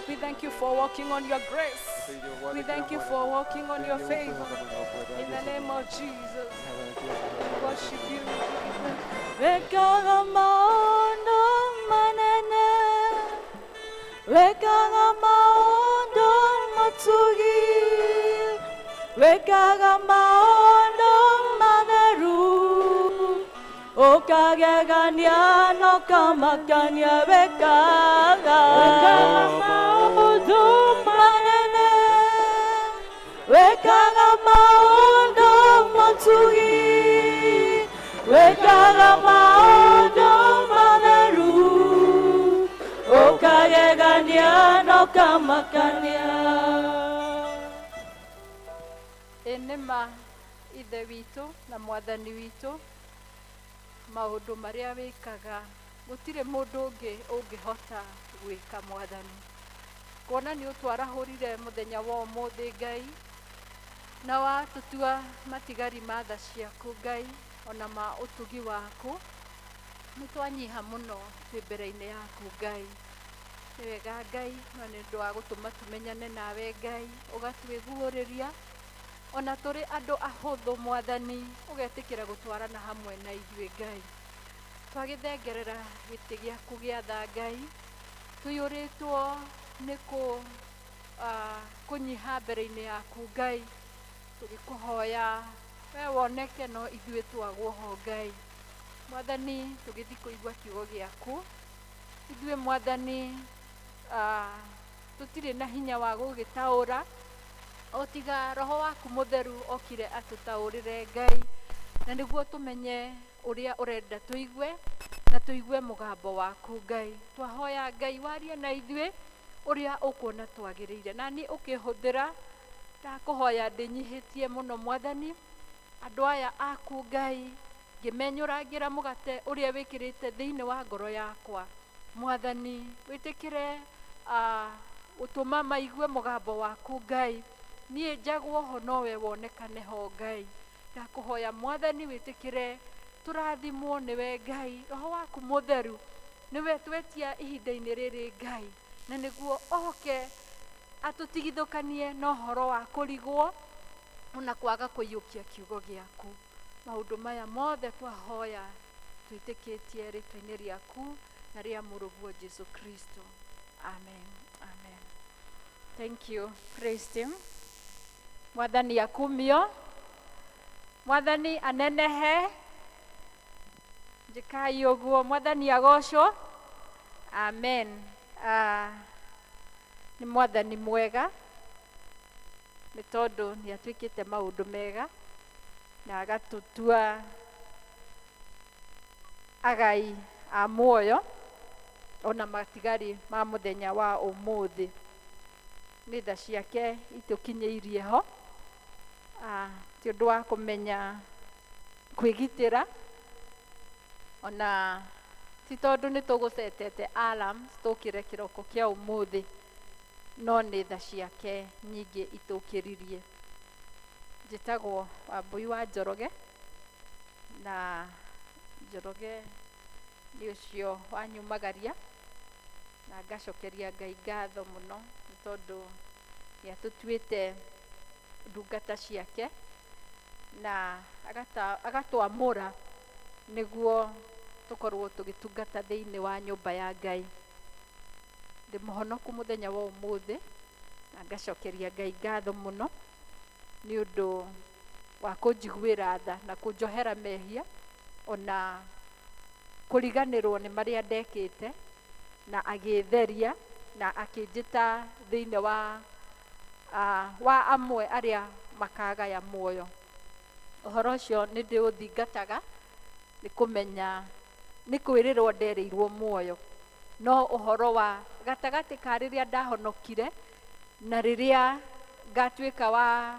We thank you for walking on your grace. We thank you for walking on your favor. In the name of Jesus, we worship you. Wekaga maondo manene, wekaga maondo matugi, wekaga maondo matheru. Okagegania no kamakania wekaga maondo manene, wekaga maondo matugi, wekaga maondo matheru. Okagegania no kamakania. Enema ithe witũ na mwathani witũ, maũndũ marĩa wĩkaga gũtirĩ mũndũ ũngĩ ũngĩhota gwĩka mwathani. Kuona nĩ ũtwarahũrire mũthenya wa ũmũthĩ Ngai, na watũtua matigari ma tha ciaku Ngai, ona ma ũtugi waku, nĩ twanyiha mũno twĩ mbere-inĩ yaku Ngai. Nĩ wega Ngai, na nĩ ũndũ wa gũtũma tũmenyane nawe Ngai, ũgatwĩguũrĩria ona tũrĩ andũ ahũthũ mwathani, ũgetĩkĩra gũtwarana hamwe na ithuĩ Ngai. Twagĩthengerera gĩtĩ gĩaku gĩa tha Ngai, tũiyũrĩtwo nĩ kũnyiha mbere-inĩ yaku Ngai, tũgĩkũhoya we woneke no ithuĩ twagwo ho Ngai. Mwathani, tũgĩthiĩ kũigua kiugo gĩaku, ithuĩ Mwathani tũtirĩ na hinya wa gũgĩtaũra, o tiga Roho waku Mũtheru okire atũtaũrĩre Ngai, na nĩguo tũmenye ũrĩa ũrenda tũigue na tũigue mũgambo waku Ngai. Twahoya Ngai warie na ithuĩ ũrĩa ũkuona twagĩrĩire, na nĩ ũkĩhũthĩra, ndakũhoya ndĩnyihĩtie mũno Mwathani, andũ aya aku Ngai, ngĩmenyũrangĩra mũgate ũrĩa wĩkĩrĩte thĩinĩ wa ngoro yakwa. Mwathani, wĩtĩkĩre ũtũma maigue mũgambo waku Ngai, niĩ njagwo ho nowe wonekane ho Ngai. Ndakũhoya Mwathani, wĩtĩkĩre tũrathimwo nĩwe Ngai, Roho waku Mũtheru nĩwe twetia ihinda-inĩ rĩrĩ Ngai, na nĩguo oke atũtigithũkanie na ũhoro wa kũrigwo ona kwaga kũiyũkia kiugo gĩaku. Maũndũ maya mothe twahoya twĩtĩkĩtie rĩtwa-inĩ rĩaku na rĩa mũrũguo Jesũ Kristo. Amen. Amen. Thank you. Praise him. Mwathani akumio. Mwathani anenehe. Njikai uguo. Mwathani agocwo. Amen. Ni Mwathani mwega. Nĩ tondũ nĩ atuĩkĩte maũndũ mega na agatutua agai a muoyo ona matigari ma mũthenya wa ũmũthĩ. Nĩ tha ciake itũkinyĩirie ho, ti ũndũ wa kũmenya kwĩgitĩra, ona ti tondũ nĩ tũgũcetete alarms tũkĩre kĩroko kĩa ũmũthĩ, no nĩ tha ciake nyingĩ itũkĩririe. Njĩtagwo Wambui wa Njoroge, na Njoroge nĩ ũcio wanyumagaria, na ngacokeria Ngai ngatho mũno nĩ tondũ nĩ atũtuĩte ndungata ciake na agatwamũra nĩguo tũkorwo tũgĩtungata thĩinĩ wa nyũmba ya Ngai. Ndĩ mũhonoku mũthenya wa ũmũthĩ na ngacokeria Ngai ngatho mũno nĩ ũndũ wa kũnjiguĩra tha na kũnjohera mehia ona kũriganĩrwo nĩ marĩa ndekĩte na agĩtheria na akĩnjĩta thĩinĩ wa amwe arĩa makagaya muoyo. Ũhoro ũcio nĩ ndĩũthingataga nĩ kũmenya nĩ kwĩrĩrwo nderĩirwo muoyo, no ũhoro wa gatagatĩ ka rĩrĩa ndahonokire na rĩrĩa ngatuĩka wa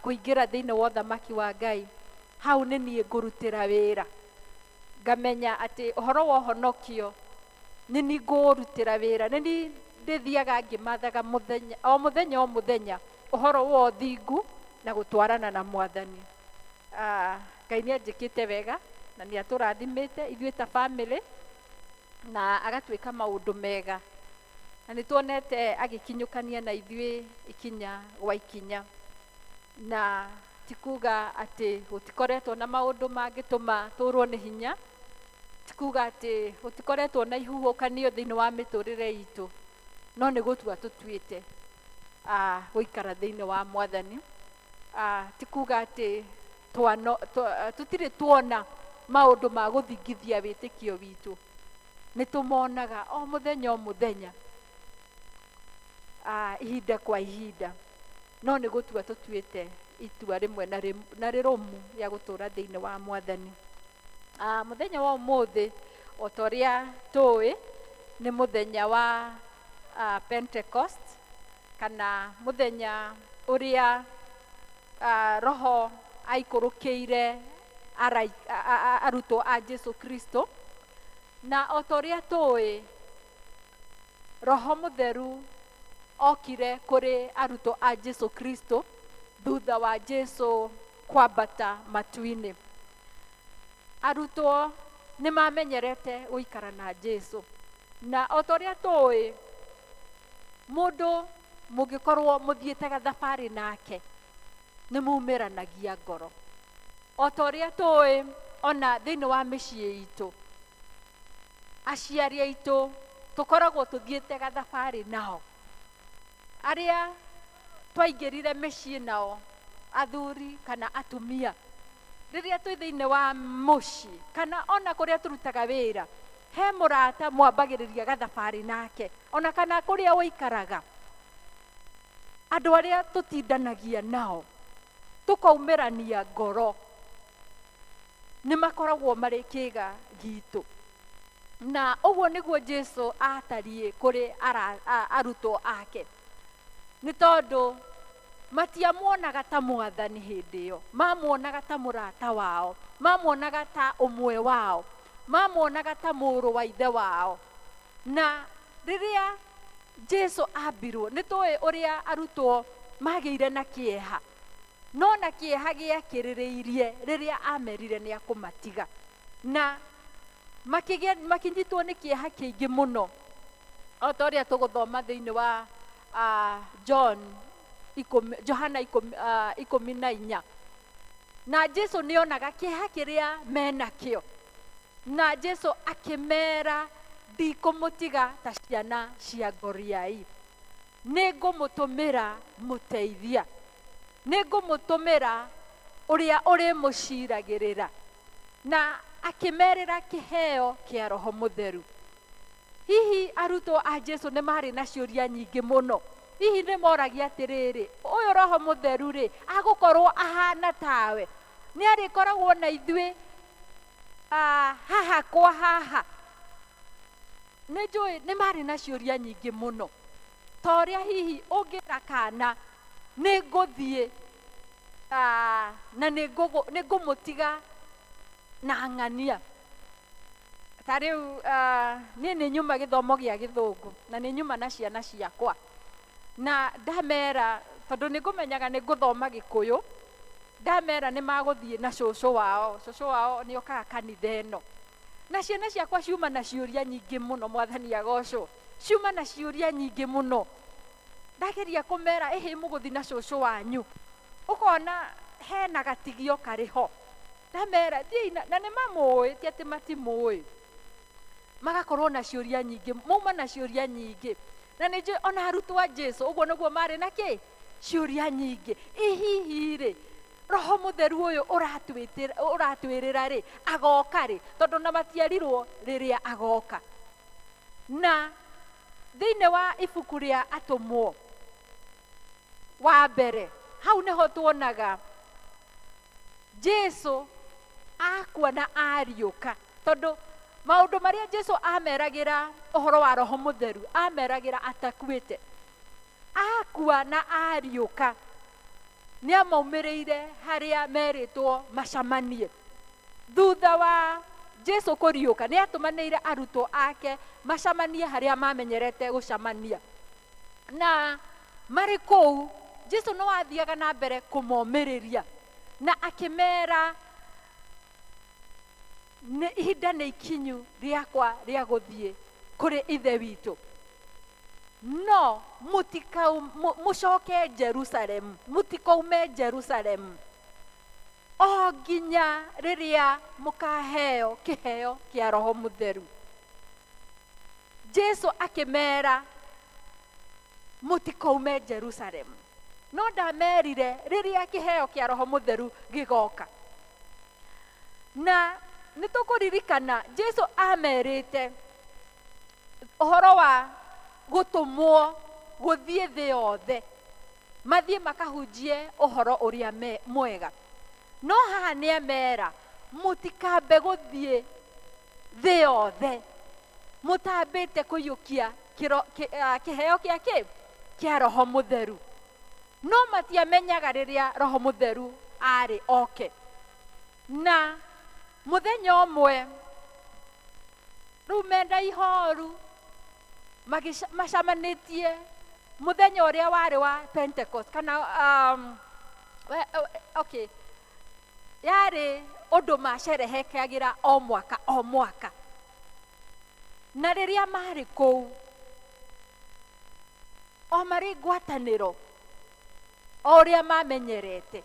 kũingĩra thĩinĩ wa ũthamaki wa Ngai, hau nĩ niĩ ngũrutĩra wĩra. Ngamenya atĩ ũhoro wa ũhonokio nĩ niĩ ngũrutĩra wĩra, nĩ niĩ ndĩthiaga ngĩmathaga o mũthenya ũhoro wa ũthingu na gũtwarana na Mwathani. Ngai nĩ anjĩkĩte wega na nĩ atũrathimĩte ithuĩ ta bamĩrĩ na agatuĩka maũndũ mega, na nĩ tuonete agĩkinyũkania na ithuĩ ikinya gwa ikinya, na ti kuga atĩ gũtikoretwo na maũndũ mangĩtũma tũrwo nĩ hinya, ti kuga atĩ gũtikoretwo na ihuhũkanio thĩinĩ wa mĩtũrĩre itũ, no nĩ gũtua tũtuĩte gũikara thĩinĩ wa Mwathani. Ti kuga atĩ tũtirĩ tuona maũndũ ma gũthingithia wĩtĩkio witũ, nĩ tũmonaga o mũthenya ihinda kwa ihinda, no nĩ gũtua tũtuĩte itua rĩmwe na rĩrũmu rĩa gũtũra thĩinĩ wa Mwathani. Mũthenya wa ũmũthĩ o ta ũrĩa tũĩ nĩ mũthenya wa Pentecost, kana mũthenya ũrĩa Roho aikũrũkĩire arutwo a Jesu Kristo, na o ta ũrĩa tũĩ Roho Mũtheru okire kũrĩ arutwo a Jesu Kristo thutha wa Jesu kwambata matu-inĩ. Arutwo nĩ mamenyerete gũikara na Jesu, na o ta ũrĩa tũĩ mũndũ mũngĩkorwo mũthiĩte gathabarĩ nake nĩ mumĩranagia ngoro. O ta ũrĩa tũĩ ona thĩinĩ wa mĩciĩ itũ, aciari aitũ tũkoragwo tũthiĩte gathabarĩ nao, arĩa twaingĩrire mĩciĩ nao, athuri kana atumia, rĩrĩa twĩ thĩinĩ wa mũciĩ kana ona kũrĩa tũrutaga wĩra, he mũrata mwambagĩrĩria gathabarĩ nake, ona kana kũrĩa ũikaraga, andũ arĩa tũtindanagia nao, tũkaumĩrania ngoro, nĩ makoragwo marĩ kĩĩga gitũ. Na ũguo nĩguo Jesu atariĩ kũrĩ arutwo ake, nĩ tondũ matiamuonaga ta Mwathani hĩndĩ ĩyo, mamuonaga ta mũrata wao, mamuonaga ta ũmwe wao, mamuonaga ta mũrũ wa ithe wao. Na rĩrĩa Jesu ambirwo, nĩ tũĩ ũrĩa arutwo magĩire na kĩeha, no na kĩeha gĩakĩrĩrĩirie rĩrĩa amerire nĩ akũmatiga, na makinyitwo nĩ kĩeha kĩingĩ mũno, o ta ũrĩa tũgũthoma thĩinĩ wa Johana 14. Na Jesu nĩonaga kĩeha kĩrĩa menakĩo, na Jesu akĩmera ndikũmũtiga ta ciana cia ngoriai, nĩ ngũmũtũmĩra mũteithia, nĩ ngũmũtũmĩra ũrĩa ũrĩmũciragĩrĩra. Na akĩmerĩra kĩheo kĩa Roho Mũtheru. Hihi arutwo a Jesu nĩ marĩ na ciũria nyingĩ mũno. Hihi nĩ moragia atĩrĩrĩ, ũyũ Roho Mũtheru rĩ, agũkorwo ahana tawe, nĩ arĩkoragwo na ithuĩ haha kwa haha. Nĩ njũĩ nĩ marĩ na ciũria nyingĩ mũno, ta ũrĩa hihi ũngĩra kana nĩ ngũthiĩ na nĩ ngũmũtiga na ng'ania. Ta rĩu niĩ nĩ nyuma gĩthomo gĩa Gĩthũngũ na nĩ nyuma na ciana ciakwa, na ndamera tondũ nĩ ngũmenyaga nĩ ngũthoma Gĩkũyũ, ndamera nĩ magũthiĩ na cũcũ wao nĩ okaga kanitha ĩno, na ciana ciakwa ciuma na ciũria nyingĩ mũno. Mwathani agocwo, ciuma na ciũria nyingĩ mũno. Ndageria kũmera ĩhĩ mũgũthiĩ na cũcũ wanyu, ũkona hena gatigio karĩho, ndamera na nĩ mamũĩ, ti atĩ matimũĩ, magakorwo na ciũria nyingĩ, mauma na ciũria nyingĩ. Na nĩ njũĩ ona arutwo a Jesu ũguo nĩguo marĩ na kĩ, ciũria nyingĩ. Hihi rĩ, Roho Mũtheru ũyũ ũratwĩrĩra rĩ, agoka rĩ, tondũ na matiarirwo rĩrĩa agoka. Na thĩinĩ wa ibuku rĩa Atũmwo wa mbere, hau nĩho tuonaga Jesu akua na ariũka, tondũ maũndũ marĩa Jesu ameragĩra ũhoro wa Roho Mũtheru, ameragĩra atakuĩte. Akua na ariũka, nĩ amaumĩrĩire harĩa merĩtwo macamanie. Thutha wa Jesu kũriũka, nĩ atũmanĩire arutwo ake macamanie harĩa mamenyerete gũcamania. Na marĩ kũu, Jesu nĩ wathiaga na mbere kũmomĩrĩria na akĩmera ihinda nĩ ikinyu rĩakwa rĩa gũthiĩ kũrĩ ithe witũ, no mũcoke Jerusalemu, mũtikaume Jerusalemu o nginya rĩrĩa mũkaheo kĩheo kĩa Roho Mũtheru. Jesu akĩmera mũtikaume Jerusalemu, no ndamerire rĩrĩa kĩheo kĩa Roho Mũtheru gĩgoka. Na nĩ tũkũririkana Jesu amerĩte ũhoro wa gũtũmwo gũthiĩ thĩ yothe, mathiĩ makahunjie ũhoro ũrĩa mwega. No haha nĩ amera mũtikambe gũthiĩ thĩ yothe mũtambĩte kũiyũkia kĩheo gĩake kĩa Roho Mũtheru. No matiamenyaga rĩrĩa Roho Mũtheru arĩ oke. Na mũthenya ũmwe rĩu menda ihoru macamanĩtie mũthenya ũrĩa warĩ wa Pentecost, kana yarĩ ũndũ macerehekagĩra o mwaka o mwaka. Na rĩrĩa marĩ kũu, o marĩ ngwatanĩro o ũrĩa mamenyerete,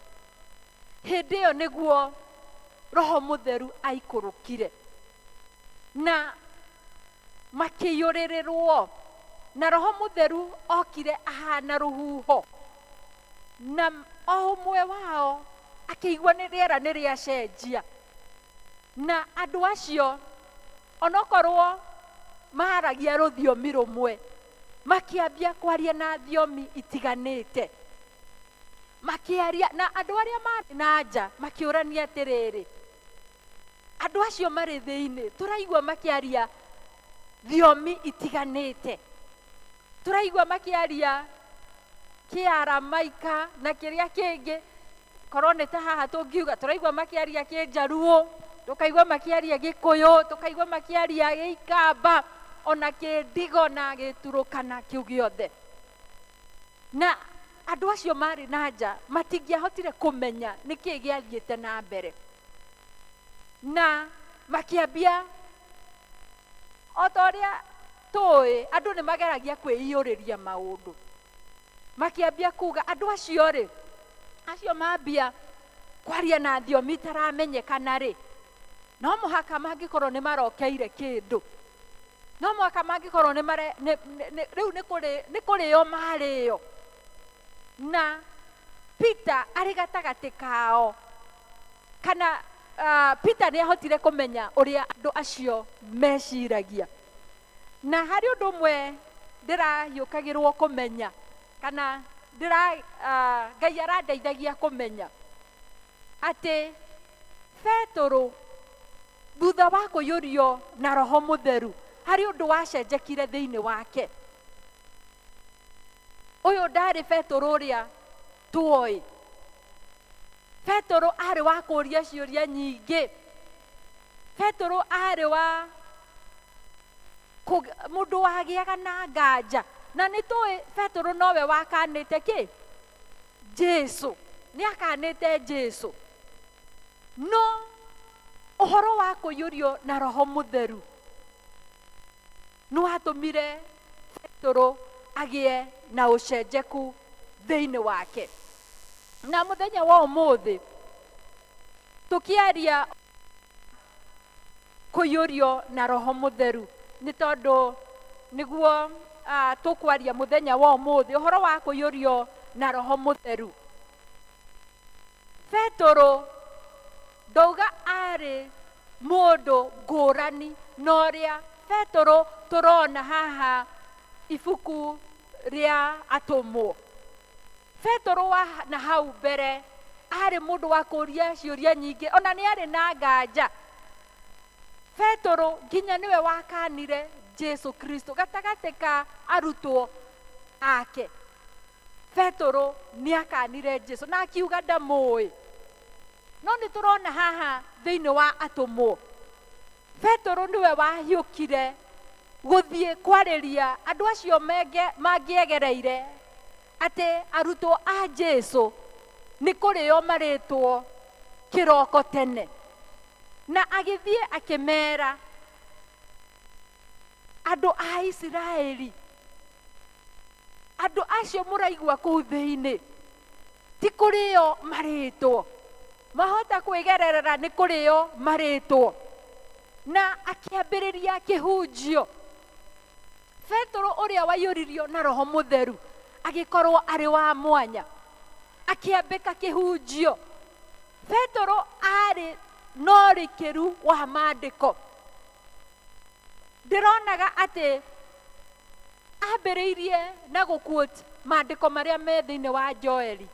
hĩndĩ ĩyo nĩguo Roho Mũtheru aikũrũkire na makĩiyũrĩrĩrwo, na Roho Mũtheru okire ahana rũhuho, na o ũmwe wao akĩigua nĩ rĩera nĩ rĩacenjia. Na andũ acio onokorwo maharagia rũthiomi rũmwe, makĩambia kwaria na thiomi itiganĩte, makĩaria na andũ arĩa marĩ na nja makĩũrania atĩrĩrĩ, andũ acio marĩ thĩinĩ tũraigua makĩaria thiomi itiganĩte, tũraigua makĩaria Kĩaramaika na kĩrĩa kĩngĩ, korwo nĩ ta haha tũngiuga tũraigua makĩaria Kĩnjaruo, tũkaigua makĩaria Gĩkũyũ, tũkaigua makĩaria Gĩikamba, ona Kĩndigo na Gĩturũkana kĩu gĩothe. Na andũ acio marĩ na nja matingĩahotire kũmenya nĩkĩĩ gĩathiĩte na mbere, na makĩambia o ta ũrĩa tũĩ andũ nĩ mageragia kwĩiyũrĩria maũndũ, makĩambia kuga andũ acio rĩ, acio mambia kwaria na thiomi itaramenyekana rĩ, no mũhaka mangĩkorwo nĩ marokeire kĩndũ, no mwaka mangĩkorwo rĩu nĩ kũrĩo marĩo, na Peter arĩ gatagatĩ kao, kana Peter nĩ ahotire kũmenya ũrĩa andũ acio meciragia. Na harĩ ũndũ ũmwe ndĩrahiũkagĩrwo kũmenya, kana Ngai arandeithagia kũmenya atĩ Petero thutha wa kũiyũrio na Roho Mũtheru harĩ ũndũ wacenjekire thĩinĩ wake. Ũyũ ndarĩ Petero ũrĩa tuoĩ. Petero arĩ wa kũũria ciũria nyingĩ. Petero arĩ wa mũndũ wagĩaga na nganja, na nĩ tũĩ Petero nowe wakanĩte kĩ? Jesu. Nĩ akanĩte Jesu. No ũhoro wa kũiyũrio na Roho Mũtheru nĩ watũmire Petero agĩe na ũcenjeku thĩinĩ wake. Na mũthenya wa ũmũthĩ tũkĩaria kũiyũrio na Roho Mũtheru, nĩ tondũ nĩguo tũkwaria mũthenya wa ũmũthĩ, ũhoro wa kũiyũrio na Roho Mũtheru. Petero ndauga arĩ mũndũ ngũrani na ũrĩa Petero tũrona haha ibuku rĩa Atũmwo. Petero wa na hau mbere arĩ mũndũ wa kũũria ciũria nyingĩ, ona nĩ arĩ na nganja. Petero nginya nĩwe wakanire Jesu Kristo gatagatĩ ka arutwo ake. Petero nĩ akanire Jesu na akiuga ndamũĩ. No nĩ tũrona haha thĩinĩ wa Atũmwo, Petero nĩwe wahiũkire gũthiĩ kwarĩria andũ acio mangĩegereire atĩ arutwo a Jesu nĩ kũrĩo marĩtwo kĩroko tene. Na agĩthiĩ akĩmera andũ a Isiraeli, andũ acio mũraigua kũu thĩinĩ ti kũrĩo marĩtwo, mahota kwĩgererera nĩ kũrĩo marĩtwo. Na akĩambĩrĩria kĩhunjio. Petero ũrĩa waiyũririo na Roho Mũtheru agĩkorwo arĩ wa mwanya, akĩambĩka kĩhunjio. Petero arĩ norĩkĩru wa maandĩko. Ndĩronaga atĩ ambĩrĩirie na gũquote maandĩko marĩa me thĩinĩ wa Joeli.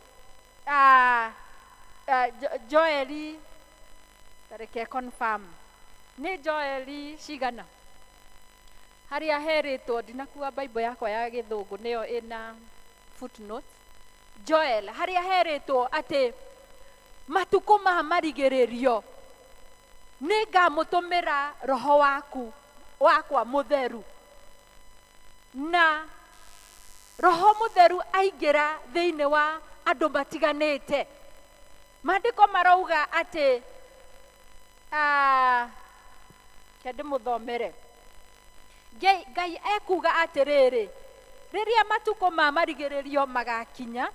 Joeli, tareke confirm, nĩ Joeli cigana? Harĩa herĩtwo, ndinakuua Bible yakwa ya Gĩthũngũ, nĩyo ĩna footnote. Joel, harĩa herĩtwo atĩ matukũ ma marigĩrĩrio nĩ ngamũtũmĩra Roho wakwa Mũtheru. Na Roho Mũtheru aingĩra thĩinĩ wa andũ matiganĩte. Maandĩko marauga atĩ ndĩmũthomere. Ngai ekuga atĩrĩrĩ, rĩrĩa matukũ ma marigĩrĩrio magakinya,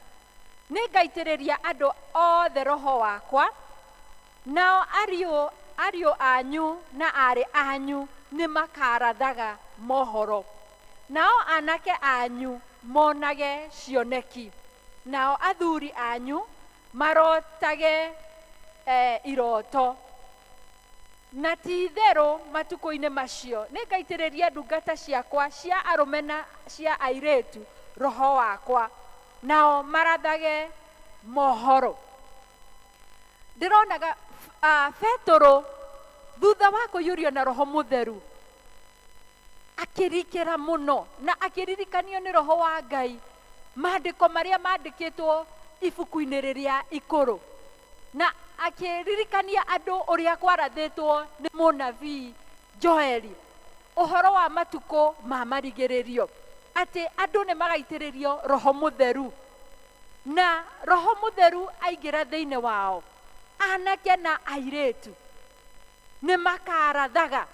nĩ ngaitĩrĩria andũ othe Roho wakwa, nao ariũ anyu na aarĩ anyu nĩ makarathaga mohoro, nao anake anyu monage cioneki, nao athuri anyu marotage iroto. Na ti-itherũ matukũ-inĩ macio nĩ ngaitĩrĩria ndungata ciakwa cia arũme na cia airĩtu Roho wakwa, nao marathage mohoro. Ndĩronaga Petero thutha wa kũiyũrio na Roho Mũtheru akĩrikĩra mũno na akĩririkanio nĩ Roho wa Ngai maandĩko marĩa mandĩkĩtwo ibuku-inĩ rĩrĩa ikũrũ, na akĩririkania andũ ũrĩa kwarathĩtwo nĩ mũnabii Joeli ũhoro wa matukũ ma marigĩrĩrio, atĩ andũ nĩ magaitĩrĩrio Roho Mũtheru, na Roho Mũtheru aingĩra thĩinĩ wao, anake na airĩtu nĩ makarathaga,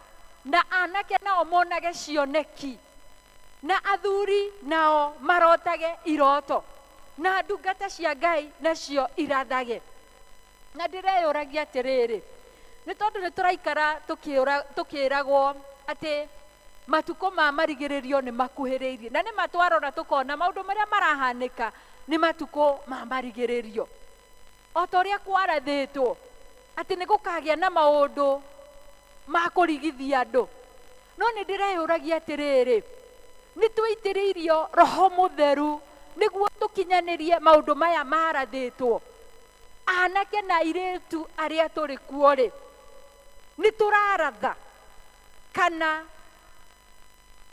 na anake nao monage cioneki, na athuri nao marotage iroto, na ndungata cia Ngai nacio irathage. Na ndĩreyũragia atĩrĩrĩ, nĩ tondũ nĩ tũraikara tũkĩĩragwo atĩ matuko ma marigĩrĩrio nĩ makuhĩrĩirie, na nĩ matwarora tukona maũndũ marĩa marahanĩka nĩ matuko ma marigĩrĩrio, o ta ũrĩa kwarathĩtwo atĩ nĩ gũkagĩa na maũndũ ma kũrigithia andũ. No nĩ ndĩreyũragia atĩrĩrĩ, nĩ twaitĩrĩirio Roho Mũtheru nĩguo tũkinyanĩrie maũndũ maya marathĩtwo. Anake na airĩtu arĩa tũrĩ kuo rĩ, nĩ tũraratha kana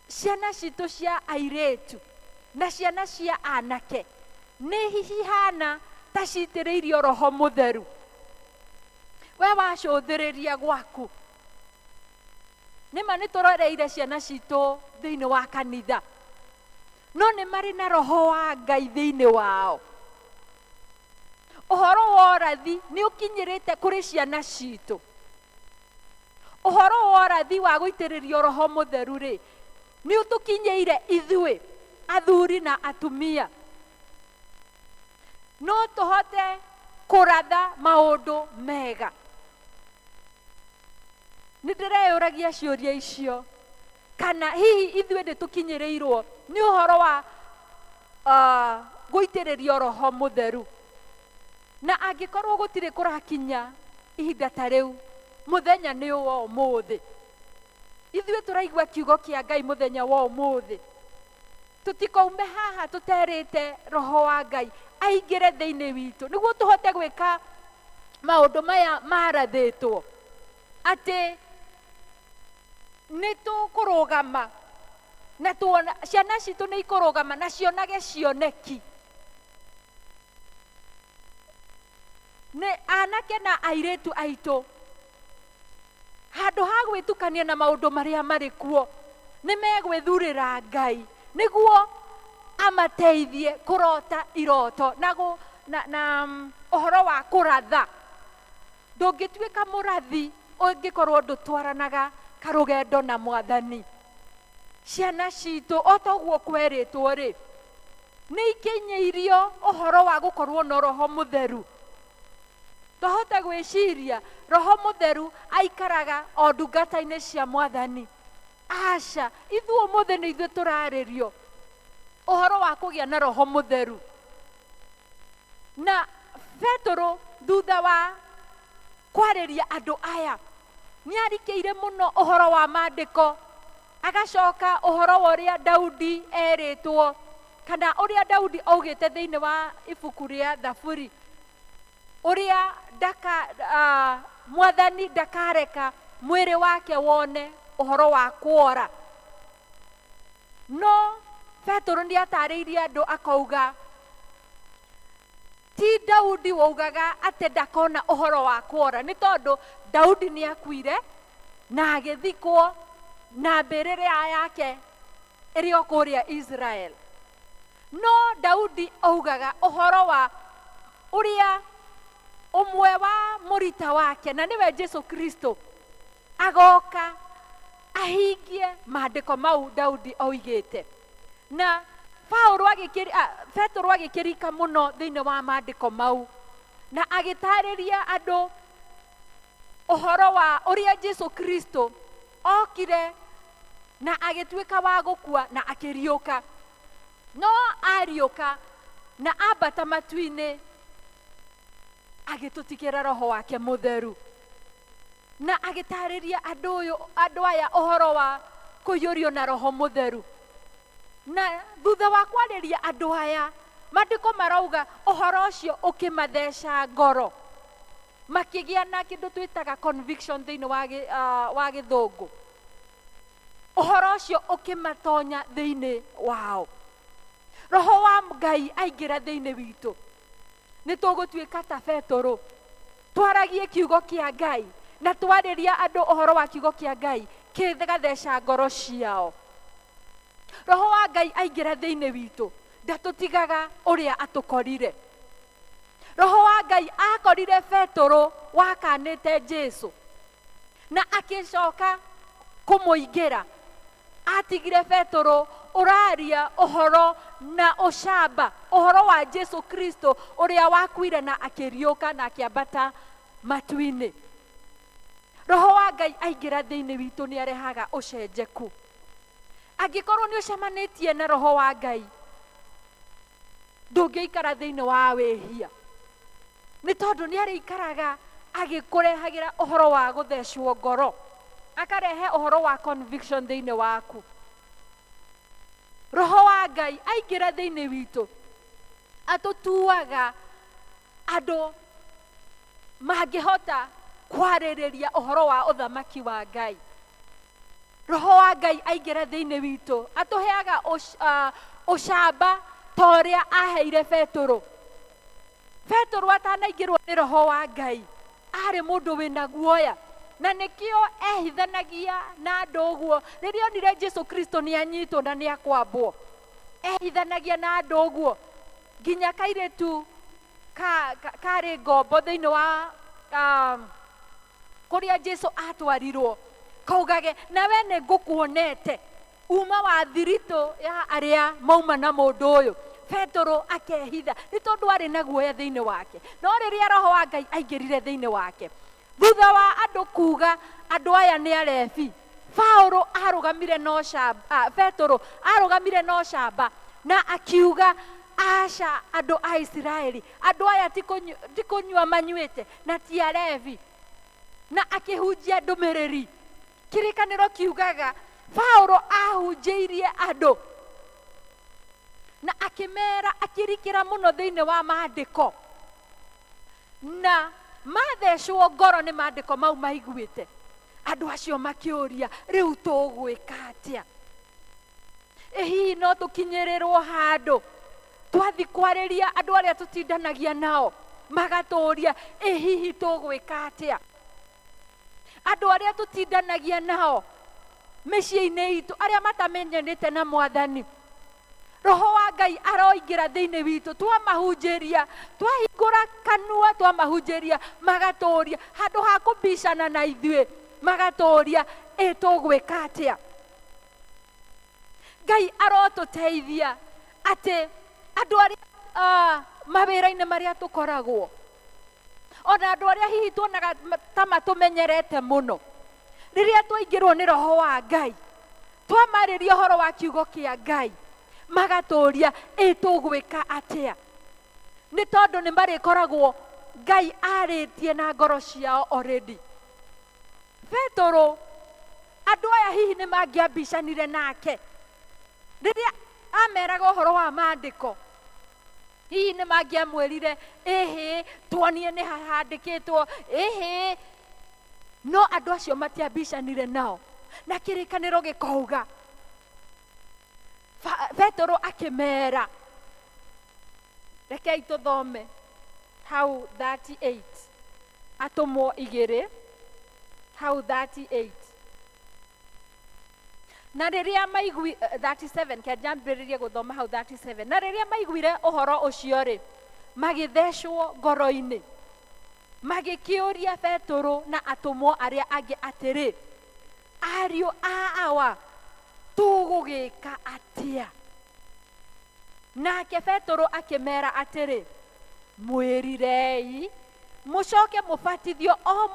ciana citũ cia airĩtu na ciana cia anake nĩ hihana ta citĩrĩirio Roho Mũtheru. We wacũthĩrĩria gwaku, nĩma nĩ tũroreire ciana citũ thĩinĩ wa kanitha, no nĩ marĩ na Roho wa Ngai thĩinĩ wao. Ũhoro wa ũrathi nĩ ũkinyĩrĩte kũrĩ ciana citũ. Ũhoro wa ũrathi wa gũitĩrĩrio Roho Mũtheru rĩ, nĩ ũtũkinyĩire ithuĩ athuri na atumia. No tũhote kũratha maũndũ mega. Nĩ ndĩreyũragia ciũria icio, kana hihi ithuĩ nĩ tũkinyĩrĩirwo nĩ ũhoro wa gũitĩrĩrio Roho Mũtheru. Na angĩkorwo gũtirĩ kũrakinya ihinda ta rĩu, mũthenya nĩ wa ũmũthĩ. Ithuĩ tũraigua kiugo kĩa Ngai mũthenya wa ũmũthĩ. Tũtikaume haha tũterĩte Roho wa Ngai aingĩre thĩinĩ witũ nĩguo tũhote gwĩka maũndũ maya marathĩtwo. Atĩ nĩ tũkũrũgama na ciana citũ nĩ ikũrũgama na cionage cioneki. Nĩ anake na airĩtu aitũ, handũ ha gwĩtukania na maũndũ marĩa marĩ kuo, nĩ megwĩthurĩra Ngai nĩguo amateithie kũrota iroto na ũhoro wa kũratha. Ndũngĩtuĩka mũrathi ũngĩkorwo ndũtwaranaga karũgendo na Mwathani. Ciana citũ o ta ũguo kwerĩtwo rĩ, nĩ ikinyĩirio ũhoro wa gũkorwo na Roho Mũtheru. Tũhote gwĩciria Roho Mũtheru aikaraga o ndungata-inĩ cia Mwathani. Aca, ithuĩ ũmũthĩ nĩ ithuĩ tũrarĩrio ũhoro wa kũgĩa na Roho Mũtheru. Na Petero thutha wa kwarĩria andũ aya nĩ arikĩire mũno ũhoro wa maandĩko, agacoka ũhoro wa ũrĩa Daudi erĩtwo, kana ũrĩa Daudi augĩte thĩinĩ wa ibuku rĩa Thaburi, ũrĩa Mwathani ndakareka mwĩrĩ wake wone ũhoro wa kuora. No Petero nĩ atarĩirie andũ akauga, ti Daudi waugaga atĩ ndakona ũhoro wa kuora, nĩ tondũ Daudi nĩ akuire na agĩthikwo na mbĩrĩra yake ĩrĩ o kũrĩa Israel. No Daudi augaga ũhoro wa ũrĩa ũmwe wa mũrita wake, na nĩwe Jesu Kristo, agoka ahingie maandĩko mau Daudi oigĩte. Na Petero agĩkĩrika mũno thĩinĩ wa maandĩko mau, na agĩtarĩria andũ ũhoro wa ũrĩa Jesu Kristo okire na agĩtuĩka wa gũkua na akĩriũka. No ariũka na ambata matu-inĩ, agĩtũtigĩra Roho wake Mũtheru, na agĩtarĩria andũ aya ũhoro wa kũiyũrio na Roho Mũtheru. Na thutha wa kwarĩria andũ aya, maandĩko marauga ũhoro ũcio ũkĩmatheca ngoro, makĩgĩa na kĩndũ twĩtaga conviction thĩinĩ wa Gĩthũngũ. Ũhoro ũcio ũkĩmatonya thĩinĩ wao. Roho wa Ngai aingĩra thĩinĩ witũ, nĩ tũgũtuĩka ta Petero, twaragie kiugo kĩa Ngai na twarĩria andũ ũhoro wa kiugo kĩa Ngai kĩgatheca ngoro ciao. Roho wa Ngai aingĩra thĩinĩ witũ, ndatũtigaga ũrĩa atũkorire. Roho wa Ngai akorire Petero wakanĩte Jesu, na agĩcoka kũmũingĩra. Atigire Petero ũraria ũhoro na ũcamba, ũhoro wa Jesu Kristo ũrĩa wakuire na akĩriũka na akĩambata matu-inĩ. Roho wa Ngai aingĩra thĩinĩ witũ nĩ arehaga ũcenjeku. angĩkorwo nĩ ũcemanĩtie na roho wa Ngai ndũngĩikara thĩinĩ wa wĩhia, nĩ tondũ nĩ arĩikaraga agĩkũrehagĩra ũhoro wa gũthecwo ngoro, akarehe ũhoro wa conviction thĩinĩ waku. Roho wa Ngai aingĩra thĩinĩ witũ atũtuaga andũ mangĩhota kwarĩrĩria ũhoro wa ũthamaki wa Ngai. Roho wa Ngai aingĩra thĩinĩ witũ atũheaga ũcamba ta ũrĩa aheire Petũrũ. Petũrũ atanaingĩrwo nĩ roho wa Ngai arĩ mũndũ wĩna guoya, na nĩkĩo ehithanagia na andũ ũguo. Rĩrĩa onire Jesũ Kristo nĩ anyitwo na nĩ akwambwo, ehithanagia na andũ ũguo, nginya kairĩtu karĩ ngombo thĩinĩ wa kũrĩa Jesũ atwarirwo kaugage, nawe nĩ ngũkuonete uma wa thiritũ ya arĩa mauma na mũndũ ũyũ. Petũrũ akehitha nĩ tondũ arĩ na guoya thĩinĩ wake. No rĩrĩa roho wa Ngai aingĩrire thĩinĩ wake, thutha wa andũ kuga andũ aya nĩ arebi, Petũrũ arũgamire na ũcamba na akiuga, aca andũ a Isiraeli, andũ aya ti kũnyua manyuĩte na ti arebi, na akĩhunjia ndũmĩrĩri. Kĩrĩkanĩro kiugaga Petũrũ ahunjĩirie andũ na akĩmera, akĩrikĩra mũno thĩinĩ wa maandĩko, na mathecwo ngoro nĩ maandĩko mau maiguĩte. Andũ acio makĩũria, rĩu tũgwĩka atĩa? Hihi no tũkinyĩrĩrwo handũ twathi kwarĩria andũ arĩa tũtindanagia nao, magatũũria hihi tũgwĩka atĩa? Andũ arĩa tũtindanagia nao mĩciĩ-inĩ itũ, arĩa matamenyanĩte na Mwathani, Roho wa Ngai aroingĩra thĩinĩ witũ, twamahunjĩria, twahingũra kanua twamahunjĩria, magatũũria handũ ha kũbicana na ithuĩ, magatũũria tũgwĩka atĩa? Ngai arotũteithia atĩ andũ arĩa mawĩra-inĩ marĩa tũkoragwo, ona andũ arĩa hihi tuonaga ta matũmenyerete mũno, rĩrĩa twaingĩrwo nĩ Roho wa Ngai, twamarĩria ũhoro wa kiugo kĩa Ngai, magatũũria tũgwĩka atĩa? Nĩ tondũ nĩ marĩkoragwo Ngai arĩtie na ngoro ciao already. Petũrũ, andũ aya hihi nĩ mangĩambicanire nake rĩrĩa ameraga ũhoro wa maandĩko, hihi nĩ mangĩamwĩrire tuonie nĩ hahandĩkĩtwo, no andũ acio matiambicanire nao, na kĩrĩkanĩro gĩkauga, Petũrũ akĩmera, rekei tũthome hau 38, Atũmwo 2 hau 38. Na rĩrĩa 37, kĩanjambĩrĩrie gũthoma hau 37. Na rĩrĩa maiguire ũhoro ũcio-rĩ, magĩthecwo ngoro-inĩ, magĩkĩũria Petũrũ na atũmwo arĩa angĩ atĩrĩ, ariũ a awa, tũgũgĩka atĩa? Nake Petũrũ akĩmera atĩrĩ, mwĩrirei mũcoke mũbatithio o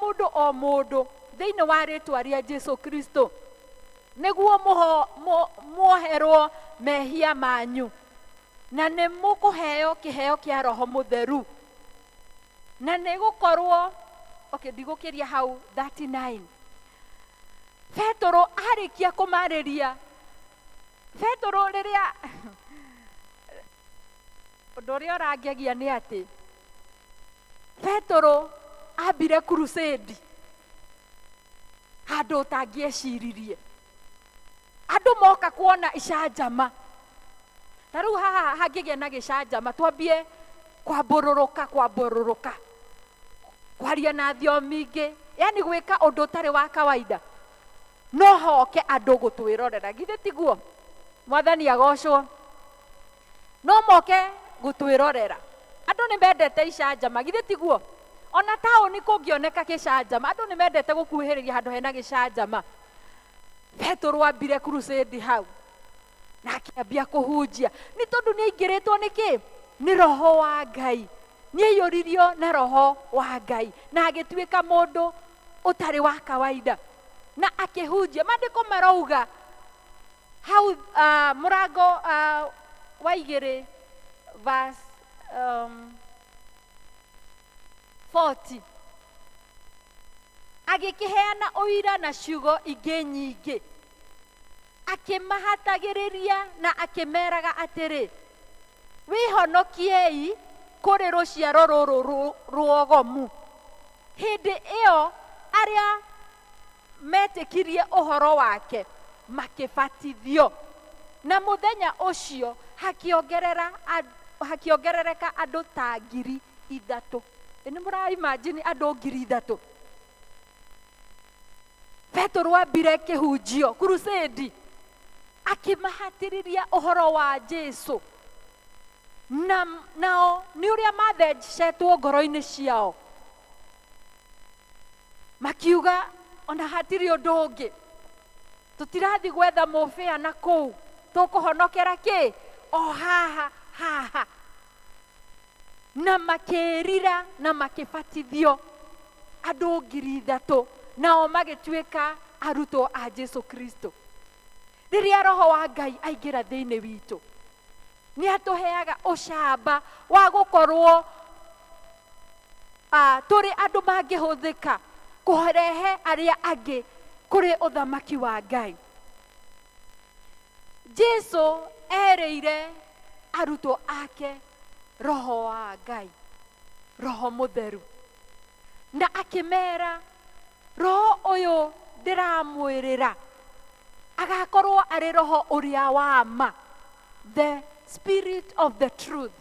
mũndũ thĩinĩ wa rĩĩtwa rĩa Jesũ Kristo, nĩguo muoherwo mehia manyu, na nĩ mũkũheo kĩheo kĩa Roho Mũtheru. Na nĩ gũkorwo, ndigũkĩria hau 39. Petũrũ arĩkia kũmarĩria, Petũrũ rĩrĩa ũndũ ũrĩa ũrangĩgia nĩ atĩ Petũrũ ambire crusade handũ ũtangĩeciririe. Andũ moka kuona icanjama. Ta rĩu haha hangĩgĩa na gĩcanjama, twambie kwambũrũrũka, kwaria na thiomi ingĩ, yani gwĩka ũndũ ũtarĩ wa kawaida. No hoke andũ gũtwĩrorera, githĩ tiguo? Mwathani agocwo. No moke gũtwĩrorera. Andũ nĩ mendete icanjama, githĩ tiguo? Ona taũni kũngĩoneka gĩcanjama, andũ nĩ mendete gũkuhĩrĩria handũ hena gĩcanjama. Petũrũ ambire crusade hau, na akĩambia kũhunjia, nĩ tondũ nĩ aingĩrĩtwo nĩkĩ? Nĩ Roho wa Ngai. Nĩ aiyũririo na Roho wa Ngai, na agĩtuĩka mũndũ ũtarĩ wa kawaida, na akĩhunjia. Maandĩko marauga hau mũrango wa 2 verse 40 agĩkĩheana ũira na ciugo ingĩ nyingĩ akĩmahatagĩrĩria na akĩmeraga atĩrĩ, wĩhonokiei kũrĩ rũciaro rũrũ ruogomu. Hĩndĩ ĩyo arĩa metĩkirie ũhoro wake makĩbatithio, na mũthenya ũcio hakĩongerereka andũ ta 3,000. Nĩ mũra imagine andũ 3,000. Petro ambire kĩhunjio crusade akĩmahatĩrĩria ũhoro wa Jesũ, nao nĩ ũrĩa mathecetwo ngoro-inĩ ciao, makiuga ona hatirĩ ũndũ ũngĩ, tũtirathiĩ gwetha mũbĩa na kũu, tũkũhonokera kĩ o haha. Na makĩrira na makĩbatithio andũ 3,000, nao magĩtuĩka arutwo a Jesũ Kristo. Rĩrĩa Roho wa Ngai aingĩra thĩinĩ witũ, nĩ atũheaga ũcamba wa gũkorwo tũrĩ andũ mangĩhũthĩka kũrehe arĩa angĩ kũrĩ ũthamaki wa Ngai. Jesũ erĩire arutwo ake Roho wa Ngai, Roho Mũtheru, na akĩmera Roho ũyũ ndĩramwĩrĩra agakorwo arĩ Roho ũrĩa wa ma, the Spirit of the truth.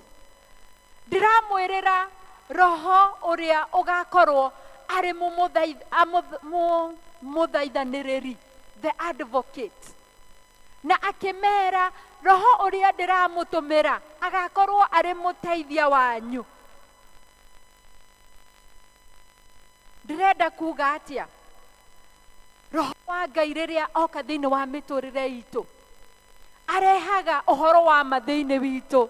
Ndĩramwĩrĩra Roho ũrĩa ũgakorwo arĩ mũthaithanĩrĩri, the advocate. Na akĩmera Roho ũrĩa ndĩramũtũmĩra agakorwo arĩ mũteithia wanyu. Ndĩrenda kuga atĩa? Roho wa Ngai rĩrĩa oka thĩinĩ wa mĩtũrĩre itũ, arehaga ũhoro wa ma thĩinĩ witũ,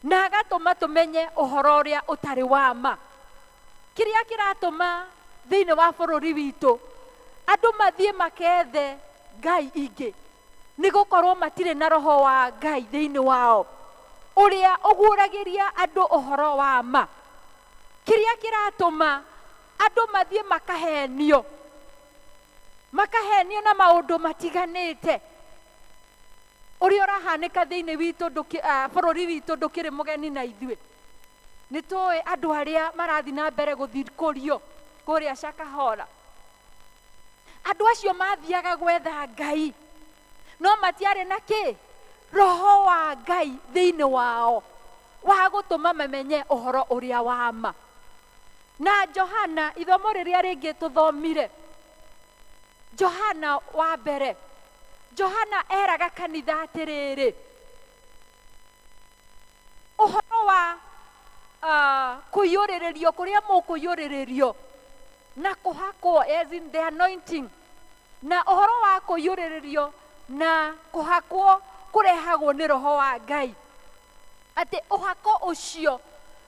na agatũma tũmenye ũhoro ũrĩa ũtarĩ wa ma. Kĩrĩa kĩratũma thĩinĩ wa bũrũri witũ andũ mathiĩ makethe ngai ingĩ nĩ gũkorwo matirĩ na Roho wa Ngai thĩinĩ wao, ũrĩa ũguũragĩria andũ ũhoro wa ma. Kĩrĩa kĩratũma andũ mathiĩ makahenio na maũndũ matiganĩte. Ũrĩa ũrahanĩka thĩinĩ witũ bũrũri witũ ndũkĩrĩ mũgeni na ithuĩ. Nĩ tũĩ andũ arĩa marathiĩ na mbere gũthikũrio kũrĩa Shakahola. Andũ acio mathiaga gwetha Ngai, no matiarĩ na kĩ? Roho wa Ngai thĩinĩ wao wa gũtũma mamenye ũhoro ũrĩa wa ma. Na Johana, ithomo rĩrĩa rĩngĩ tũthomire, Johana wa mbere, Johana eraga kanitha atĩrĩrĩ, ũhoro wa kũiyũrĩrĩrio kũrĩa mũkũiyũrĩrĩrio na kũhakwo, as in the anointing, na ũhoro wa kũiyũrĩrĩrio na kũhakwo kũrehagwo nĩ Roho wa Ngai, atĩ ũhako ũcio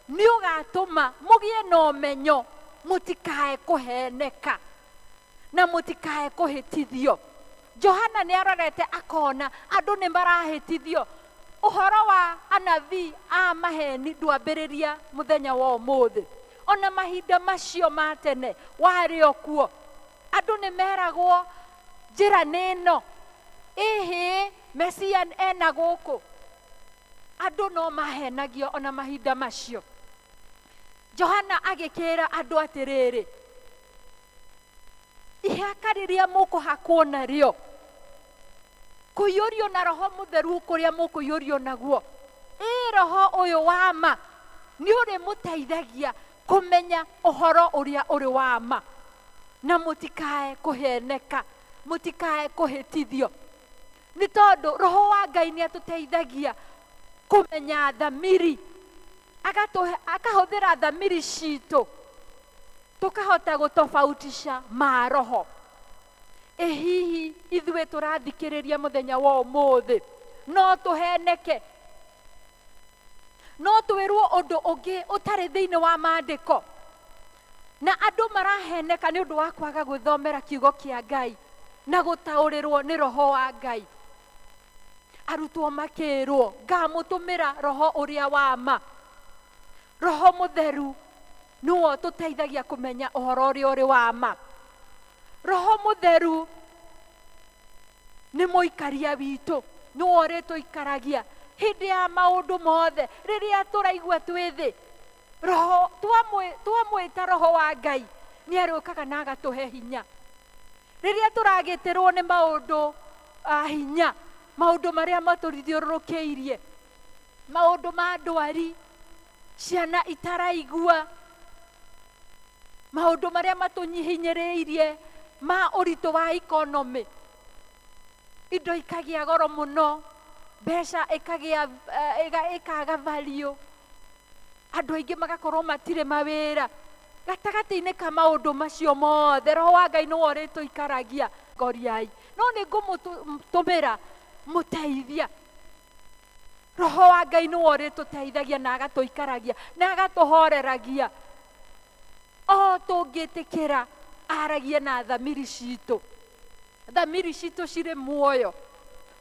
nĩ ũgatũma mũgĩe na ũmenyo, mũtikae kũheneka na mũtikae kũhĩtithio. Johana nĩ arorete akona andũ nĩ marahĩtithio. Ũhoro wa anabii a maheni ndwambĩrĩria mũthenya wa ũmũthĩ, ona mahinda macio ma tene warĩ o kuo. Andũ nĩ meragwo njĩra nĩ ĩno, ĩhĩ Mesia ena gũkũ. Andũ no mahenagio ona mahinda macio. Johana agĩkĩra andũ atĩrĩrĩ, ihaka rĩrĩa mũkũhakwo narĩo, kũiyũrio na Roho Mũtheru kũrĩa mũkũiyũrio naguo, Roho ũyũ wa ma nĩ ũrĩ mũteithagia kũmenya ũhoro ũrĩa ũrĩ wa ma, na mũtikae kũheneka, mũtikae kũhĩtithio. Nĩ tondũ Roho wa Ngai nĩ atũteithagia kũmenya thamiri, akahũthĩra thamiri citũ tũkahota gũtofautisha maroho. Hihi ithuĩ tũrathikĩrĩria mũthenya wa ũmũthĩ no tũheneke, no twĩrwo ũndũ ũngĩ ũtarĩ thĩinĩ wa maandĩko, na andũ maraheneka nĩ ũndũ wa kwaga gwĩthomera kiugo kĩa Ngai na gũtaũrĩrwo nĩ Roho wa Ngai. arutwo makĩrwo ngamũtũmĩra roho ũrĩa wa ma. Roho Mũtheru nĩwe tũteithagia kũmenya ũhoro ũrĩa ũrĩ wa ma. Roho Mũtheru nĩ mũikaria witũ, nĩwe ũrĩtũikaragia hĩndĩ ya maũndũ mothe rĩrĩa tũraigua twĩ thĩ. Roho twamwĩta Roho wa Ngai nĩ arũkaga na agatũhe hinya. Rĩrĩa tũragĩtĩrwo nĩ maũndũ hinya, maũndũ marĩa matũthiũrũrũkĩirie, maũndũ ma ndwari, ciana itaraigua, maũndũ marĩa matũhinyĩrĩirie ma ũritũ wa ikonomi, indo ikagĩa goro mũno, mbeca ikaga value, andũ aingĩ magakorwo matirĩ mawĩra. Gatagatĩ-inĩ ka maũndũ macio mothe Roho wa Ngai nĩwe ũrĩtũikaragia ngoriai. No nĩ ngũmũtũmĩra mũteithia. Roho wa Ngai nĩwe ũrĩtũteithagia na agatũikaragia na agatũhoreragia. O tũngĩtĩkĩra aragie na thamiri citũ, thamiri citũ cirĩ muoyo,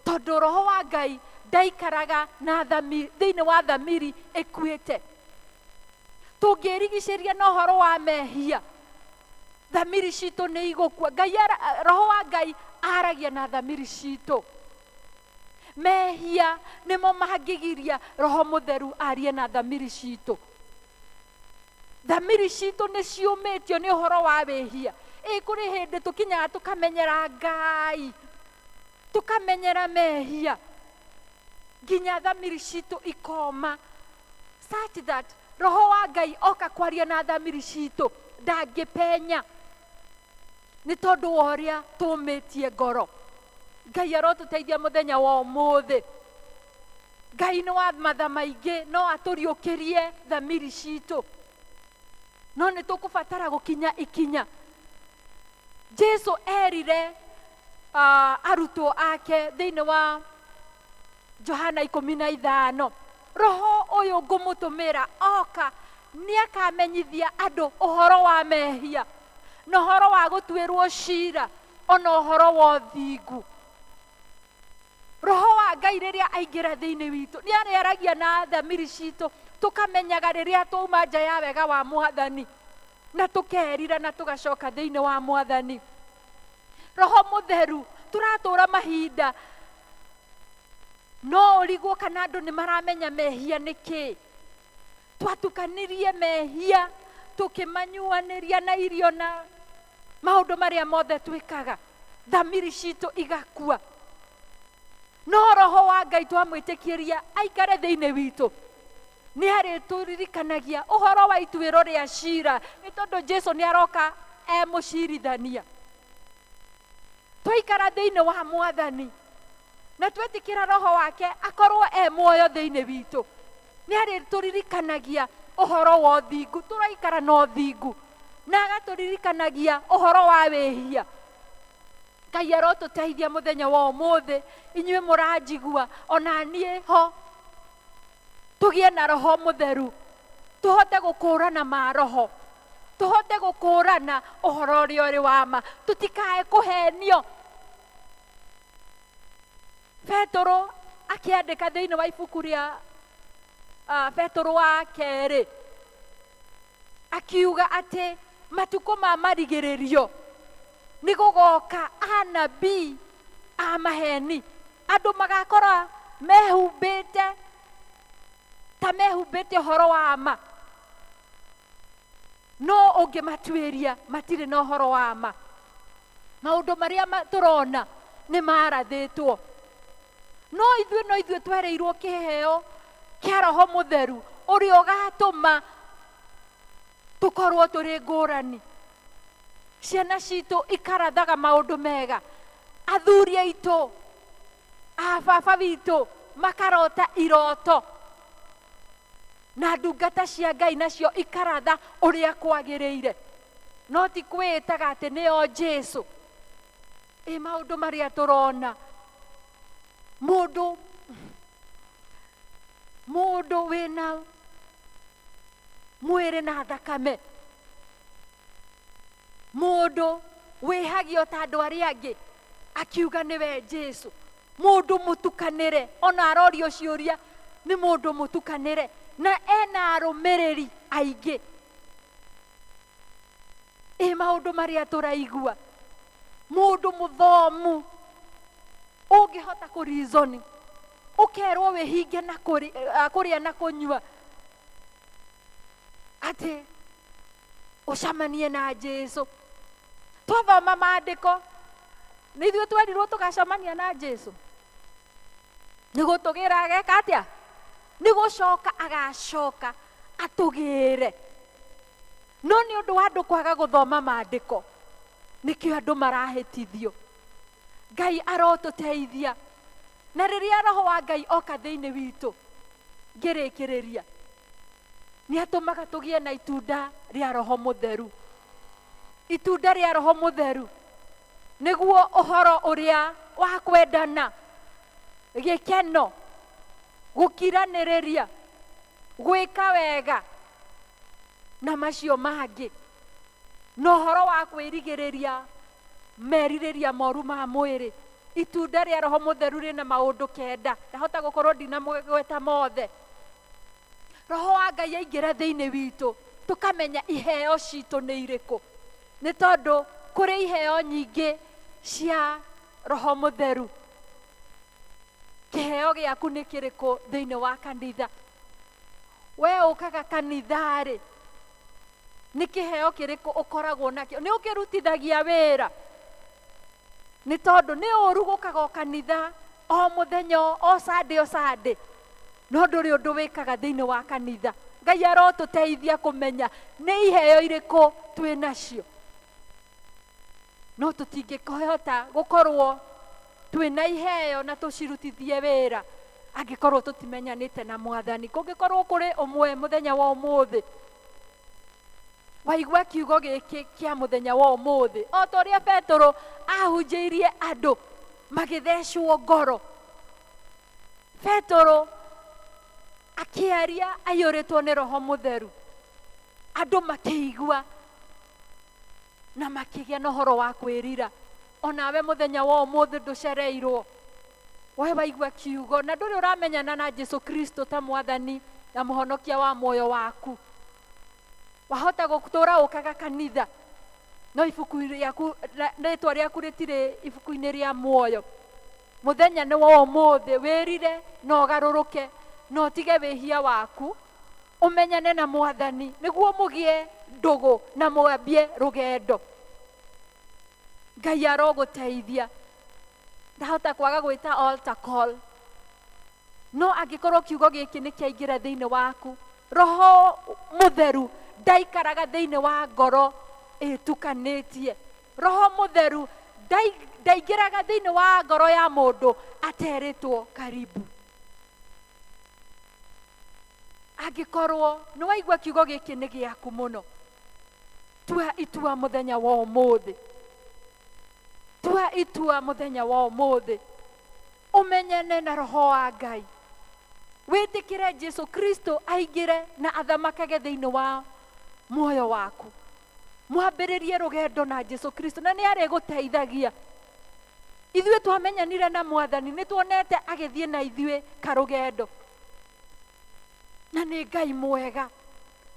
tondũ Roho wa Ngai ndaikaraga na thĩinĩ wa thamiri ĩkuĩte. Tũngĩrigicĩria na ũhoro wa mehia, thamiri citũ nĩ igũkua. Roho wa Ngai aragia na thamiri citũ. Mehia nĩmo mangĩgiria Roho Mũtheru arie na thamiri citũ. Thamiri citũ nĩ ciũmĩtio nĩ ũhoro wa wĩhia. Kũrĩ hĩndĩ tũkinyaga tũkamenyera Ngai, tũkamenyera mehia, nginya thamiri citũ ikoma, such that Roho wa Ngai oka kwaria na thamiri citũ ndangĩpenya, nĩ tondũ wa ũrĩa tũmĩtie ngoro. Ngai arotũteithia mũthenya wa ũmũthĩ. Ngai nĩ wa matha maingĩ, no atũriũkĩrie thamiri citũ, no nĩ tũkũbatara gũkinya ikinya. Jesu erire arutwo ake thĩinĩ wa Johana 15, Roho ũyũ ngũmũtũmĩra oka nĩ akamenyithia andũ ũhoro wa mehia, na ũhoro wa gũtuĩrwo cira, ona ũhoro wa ũthingu. Roho wa Ngai rĩrĩa aingĩra thĩinĩ witũ nĩ arĩaragia na thamiri citũ, tũkamenyaga rĩrĩa twauma nja ya wega wa Mwathani na tũkerira na tũgacoka thĩinĩ wa Mwathani. Roho Mũtheru tũratũra mahinda, no ũrigwo kana andũ nĩ maramenya mehia nĩ kĩ. Twatukanirie mehia tũkĩmanyuanĩria na irio na maũndũ marĩa mothe twĩkaga, thamiri citũ igakua. No Roho wa Ngai twamwĩtĩkĩria aikare thĩinĩ witũ, nĩ arĩtũririkanagia ũhoro wa ituĩro rĩa cira, nĩ tondũ Jesu nĩ aroka mũcirithania. Twaikara thĩinĩ wa Mwathani na twetĩkĩra Roho wake akorwo muoyo thĩinĩ witũ, nĩ arĩtũririkanagia ũhoro wa ũthingu. Tũraikara na ũthingu na agatũririkanagia ũhoro wa wĩhia. Ngai arotũteithia mũthenya wa ũmũthĩ, inyuĩ mũranjigua, ona niĩ ho, tũgĩe na Roho Mũtheru, tũhote gũkũrana ma roho, tũhote gũkũrana ũhoro ũrĩa ũrĩ wa ma, tũtikae kũhenio. Petero akĩandĩka thĩinĩ wa ibuku rĩa Petero wa kerĩ, akiuga atĩ matukũ ma marigĩrĩrio nĩ gũgoka anabii a maheni. Andũ magakora mehumbĩte ta mehumbĩte ũhoro wa ma, no ũngĩmatuĩria matirĩ na ũhoro wa ma. Maũndũ marĩa tũrona nĩ marathĩtwo, no ithuĩ twereirwo kĩheo kĩa Roho Mũtheru ũrĩa ũgatũma tũkorwo tũrĩ ngũrani. Ciana citũ ikarathaga maũndũ mega, athuri aitũ, ababa witũ makarota iroto, na ndungata cia Ngai nacio ikaratha ũrĩa kwagĩrĩire, no ti kwĩĩtaga atĩ nĩo Jesu. Maũndũ marĩa tũrona, mũndũ wĩna mwĩrĩ na thakame, mũndũ wĩhagio ta andũ arĩa angĩ, akiuga nĩwe Jesu. mundu mutukanire, ona arorio ciuria ni mundu mutukanire na ena arumiriri aingi. Maundu maria turaigua, mundu muthomu ungihota kurizoni, ukerwo wihinge na kuria na kunyua, ati ucamanie na Jesu. Twathoma maandiko, nĩ ithuĩ twerirwo tũgacamania na Jesu? Nĩ gũtũgĩra ageka atĩa? Nĩ gũcoka agacoka atũgĩre. No nĩ ũndũ wa andũ kwaga gũthoma maandĩko, nĩkĩo andũ marahĩtithio. Ngai arotũteithia, na rĩrĩa Roho wa Ngai oka thĩinĩ witũ, ngĩrĩkĩrĩria, nĩ atũmaga tũgĩe na itunda rĩa Roho Mũtheru. Itunda rĩa Roho Mũtheru nĩguo ũhoro ũrĩa wa kwendana, gĩkeno, gũkiranĩrĩria, gwĩka wega na macio mangĩ, na ũhoro wa kwĩrigĩrĩria merirĩria moru ma mwĩrĩ. Itunda rĩa Roho Mũtheru rĩna maũndũ 9, ndahota gũkorwo ndinamagweta mothe. Roho wa Ngai aingĩra thĩinĩ witũ, tũkamenya iheo citũ nĩ irĩkũ. Nĩ tondũ kũrĩ iheo nyingĩ cia Roho Mũtheru. Kĩheo gĩaku nĩ kĩrĩkũ thĩinĩ wa kanitha? We ũkaga kanitha-rĩ, nĩ kĩheo kĩrĩkũ ũkoragwo nakĩo? Nĩ ũkĩrutithagia wĩra? Nĩ tondũ nĩ ũru gũkaga kanitha o mũthenya o Sunday, no ndũrĩ ũndũ wĩkaga thĩinĩ wa kanitha. Ngai arotũteithia kũmenya nĩ iheo irĩkũ twĩ nacio. No tũtingĩhota gũkorwo twĩna iheo na tũcirutithie wĩra angĩkorwo tũtimenyanĩte na Mwathani. Kũngĩkorwo kũrĩ ũmwe mũthenya wa ũmũthĩ waigua kiugo gĩkĩ kĩa mũthenya wa ũmũthĩ, o ta ũrĩa Petero ahunjĩirie andũ magĩthecwo ngoro, Petero akĩaria aiyũrĩtwo nĩ Roho Mũtheru, andũ makĩigua na makĩgĩa na ũhoro wa kwĩrira. Onawe mũthenya wa ũmũthĩ ndũcereirwo, we waigua kiugo na ndũrĩ ũramenyana na Jesu Kristo ta Mwathani na mũhonokia wa muoyo waku, wahota gũtũra ũkaga kanitha, no ibuku rĩaku, rĩtwa rĩaku rĩtirĩ ibuku-inĩ rĩa muoyo. Mũthenya nĩ wa ũmũthĩ wĩrire na ũgarũrũke na ũtige wĩhia waku, ũmenyane na Mwathani nĩguo mũgĩe ndũgũ na mwambie rũgendo. Ngai arogũteithia. Ndahota kwaga gwĩta altar call, no angĩkorwo kiugo gĩkĩ nĩ kĩaingĩra thĩinĩ waku, Roho Mũtheru ndaikaraga thĩinĩ wa ngoro ĩtukanĩtie. Roho Mũtheru ndaingĩraga thĩinĩ wa ngoro ya mũndũ aterĩtwo karibu. Angĩkorwo nĩ waigua kiugo gĩkĩ nĩ gĩaku mũno, tua itua mũthenya wa ũmũthĩ, tua itua mũthenya wa ũmũthĩ, ũmenyane na Roho wa Ngai, wĩtĩkĩre Jesu Kristo aingĩre na athamakage thĩinĩ wa muoyo waku, mwambĩrĩrie rũgendo na Jesu Kristo na nĩ arĩgũteithagia. Ithuĩ twamenyanire na Mwathani, nĩ tuonete agĩthiĩ na ithuĩ karũgendo, na nĩ Ngai mwega.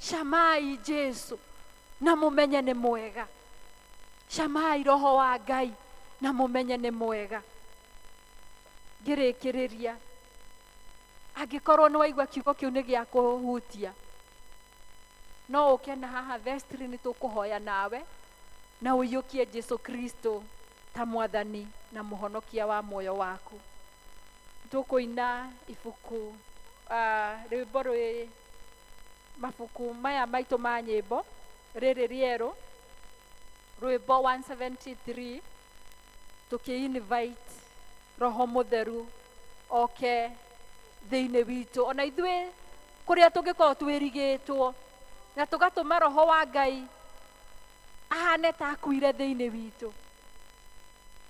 Camai Jesu na mũmenye nĩ mwega, camai Roho wa Ngai na mũmenye nĩ mwega. Ngĩrĩkĩrĩria, angĩkorwo nĩ waigua kiugo kĩu nĩ gĩa kũhutia, no ũke na haha vestry, nĩ tũkũhoya nawe na ũiyũkie Jesu Kristo ta Mwathani na mũhonokia wa muoyo waku. Tũkũina ibuku rwĩmbo rwĩ mabuku maya maitũ ma nyĩmbo, rĩrĩ rĩerũ, rwĩmbo 173, tũkĩ-invite Roho Mũtheru oke thĩinĩ witũ. Ona ithuĩ kũrĩa tũngĩkorwo twĩrigĩtwo na tũgatũma Roho wa Ngai ahane ta akuire thĩinĩ witũ,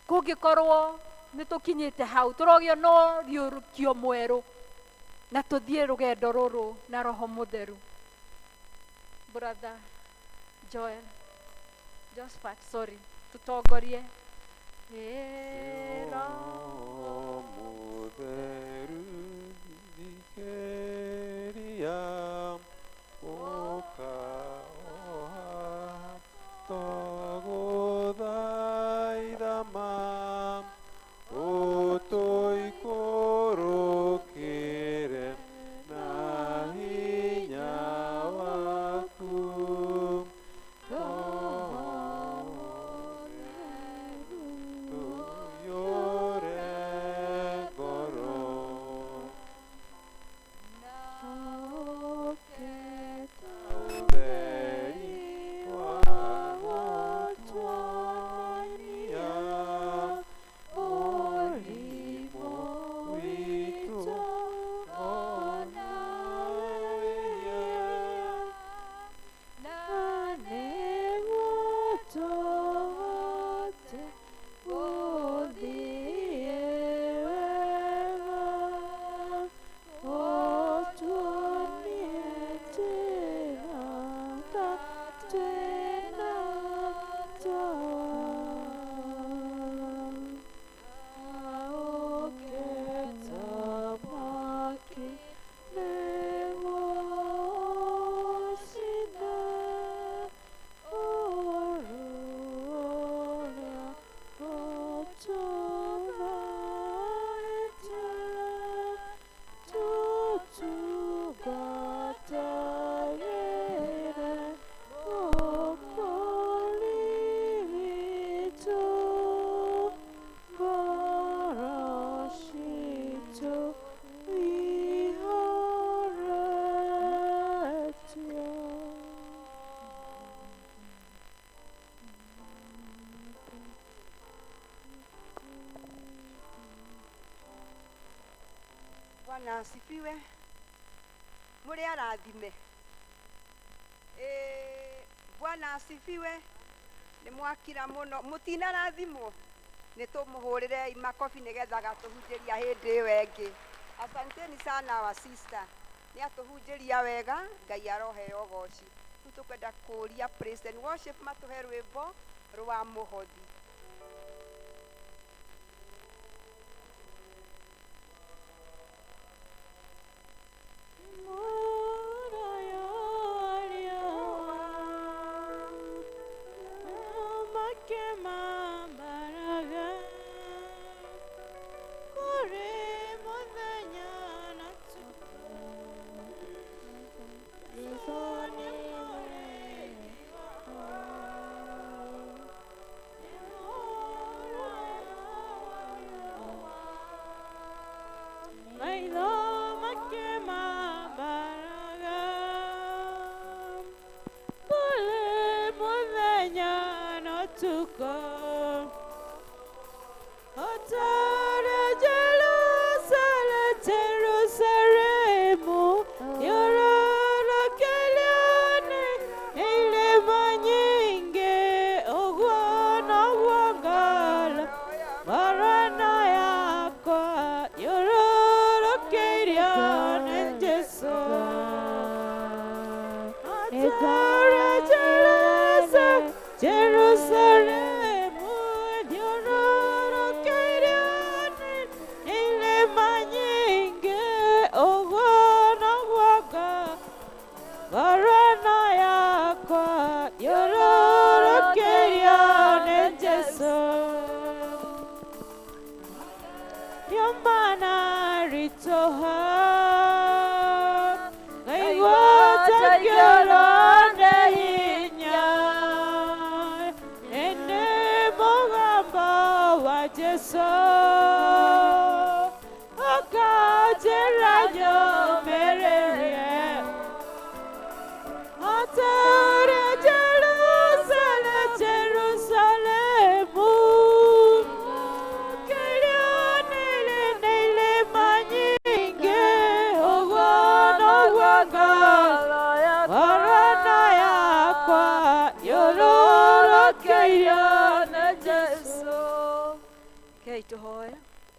kũngĩkorwo nĩ tũkinyĩte hau, tũrogio no riũrũkio mwerũ na tũthiĩ rũgendo rũrũ na Roho Mũtheru. Brother Josephat, sorry, tutongorie. Roho theru thikĩria ũka oha tũgũthaitha ma ũtũikũrũkĩre na hinya waku tũiyũre ngoro ũtheri wa gũtuonia ũrimũ witũ ona wĩya na nĩguo tũhote gũthiĩ wega ũtuonie njĩra ta twĩna tamaki nĩguo ũcina ũrũra ũtũraĩte tũtungatagĩre ũkũri witũ ngoro citũ ihoretio. Bwana asifiwe. Mũrĩ arathime. Bwana asifiwe. Nĩ mwakira mũno. Mũtinarathimwo. Nĩ tũmũhũrĩre makobi nĩgetha agatũhunjĩria hĩndĩ ĩyo ĩngĩ. Asanteni sana wa sister. Nĩ atũhunjĩria wega. Ngai aroheo ũgooci. Rĩu tũkwenda kũũria praise and worship matũhe rwĩmbo rwa mũhothi.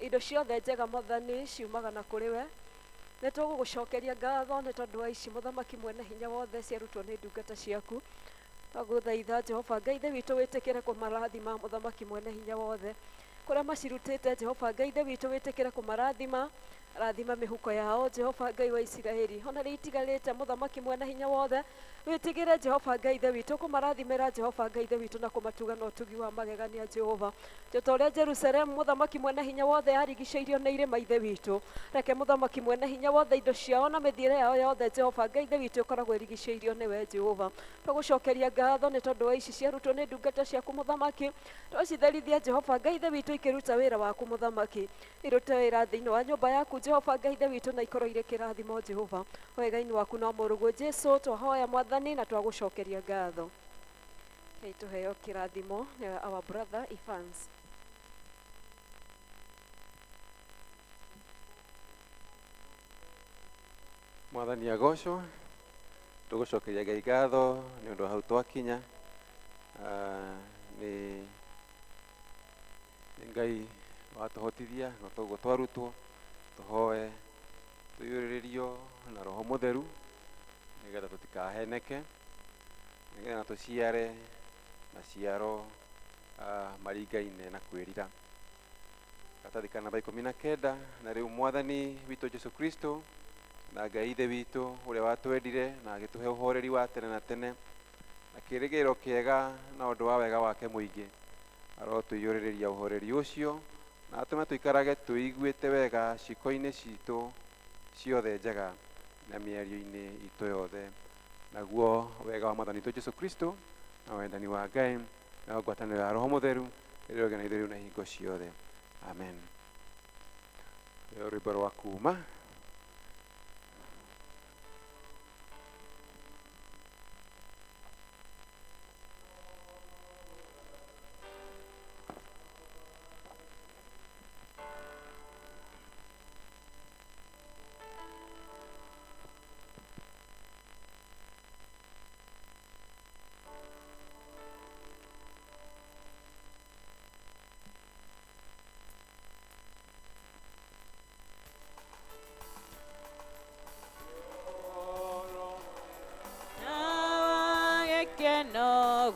Indo ciothe njega Mwathani ciumaga na kũrĩ we. Nĩ tũgũgũcokeria ngatho nĩ tondũ wa ici Mũthamaki mwene hinya wothe ciarutwo nĩ ndungata ciaku. Twagũthaitha Jehova Ngai ithe witũ wĩtĩkĩre kũmarathima Mũthamaki mwene hinya wothe. kuria macirutite Jehova Ngai ithe witũ wĩtĩkĩre kũmarathima, rathima mĩhuko yao Jehova Ngai wa Isiraeli, ona rĩ itigarĩte mũthamaki mwene hinya wothe, wĩtigĩre Jehova Ngai ithe witũ kũmarathimĩra Jehova Ngai ithe witũ na kũmatuga na ũtugi wa magegania Jehova. Jota ũrĩa Jerusalemu mũthamaki mwene hinya wothe yarigicĩirio nĩ irĩma ithe witũ, reke mũthamaki mwene hinya wothe indo ciao na mĩthiĩre yao yothe Jehova Ngai ithe witũ ĩkoragwo ĩrigicĩirio nĩwe Jehova. Tũgũcokeria ngatho nĩ tondũ wa ici ciarutwo nĩ ndungata ciaku mũthamaki, twacitherithia Jehova Ngai ithe witũ ikĩruta wĩra waku mũthamaki, irute wĩra thĩinĩ wa nyũmba yaku Jehova Ngai ithe witũ na ikorwo irĩ kĩrathimo Jehova. Wega-inĩ waku na mũrũgũ Jesũ twahoya Mwathani na twagũcokeria ngatho. Hei tũheo kĩrathimo nĩ our brother Evans. Mwathani agocwo, tũgũcokeria Ngai ngatho nĩ ũndũ wa hau twakinya. Nĩ Ngai watũhotithia na toguo twarutwo, tũhoe tũiyũrĩrĩrio na Roho Mũtheru nĩgetha tũtikaheneke, nĩgetha tũciare maciaro maringaine na kwĩrira. Gatathi ka namba 19, na rĩu Mwathani witũ Jesũ Kristo na Ngai ithe witũ ũrĩa watwendire na agĩtũhe ũhoreri wa tene na tene na kĩĩrĩgĩrĩro kĩega na ũndũ wa wega wake mũingĩ, arotũiyũrĩrĩria ũhoreri ũcio na atũme tũikarage tũiguĩte wega ciĩko-inĩ citũ ciothe njega na mĩario-inĩ itũ yothe. Naguo wega wa Mwathani witũ Jesũ Kristo na wendani wa Ngai na ngwatanĩro ya Roho Mũtheru ĩrĩ na ithuĩ rĩu na hingo ciothe. Amen. Rwĩmbo rwa kuuma.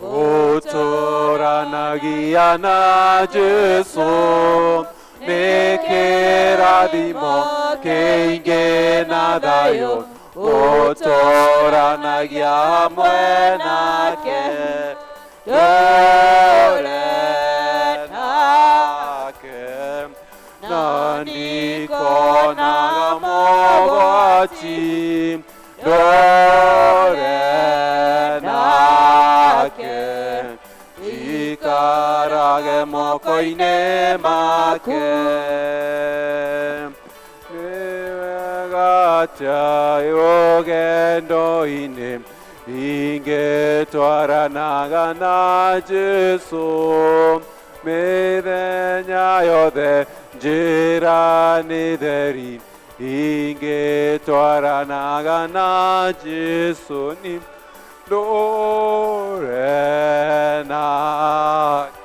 Gũtũũranagia na Jesũ nĩ kĩrathimo kĩingĩ na thayũ, gũtũũranagia hamwe nake, tũũre nake, na ndikonaga mogwati, tũũre nake, ikarage moko-inĩ make. Nĩ wega atĩa rũgendo-inĩ ingĩtwaranaga na Jesũ mĩthenya yothe, njĩra nĩ theri ingĩtwaranaga na Jesũ, ni ndũũre nake.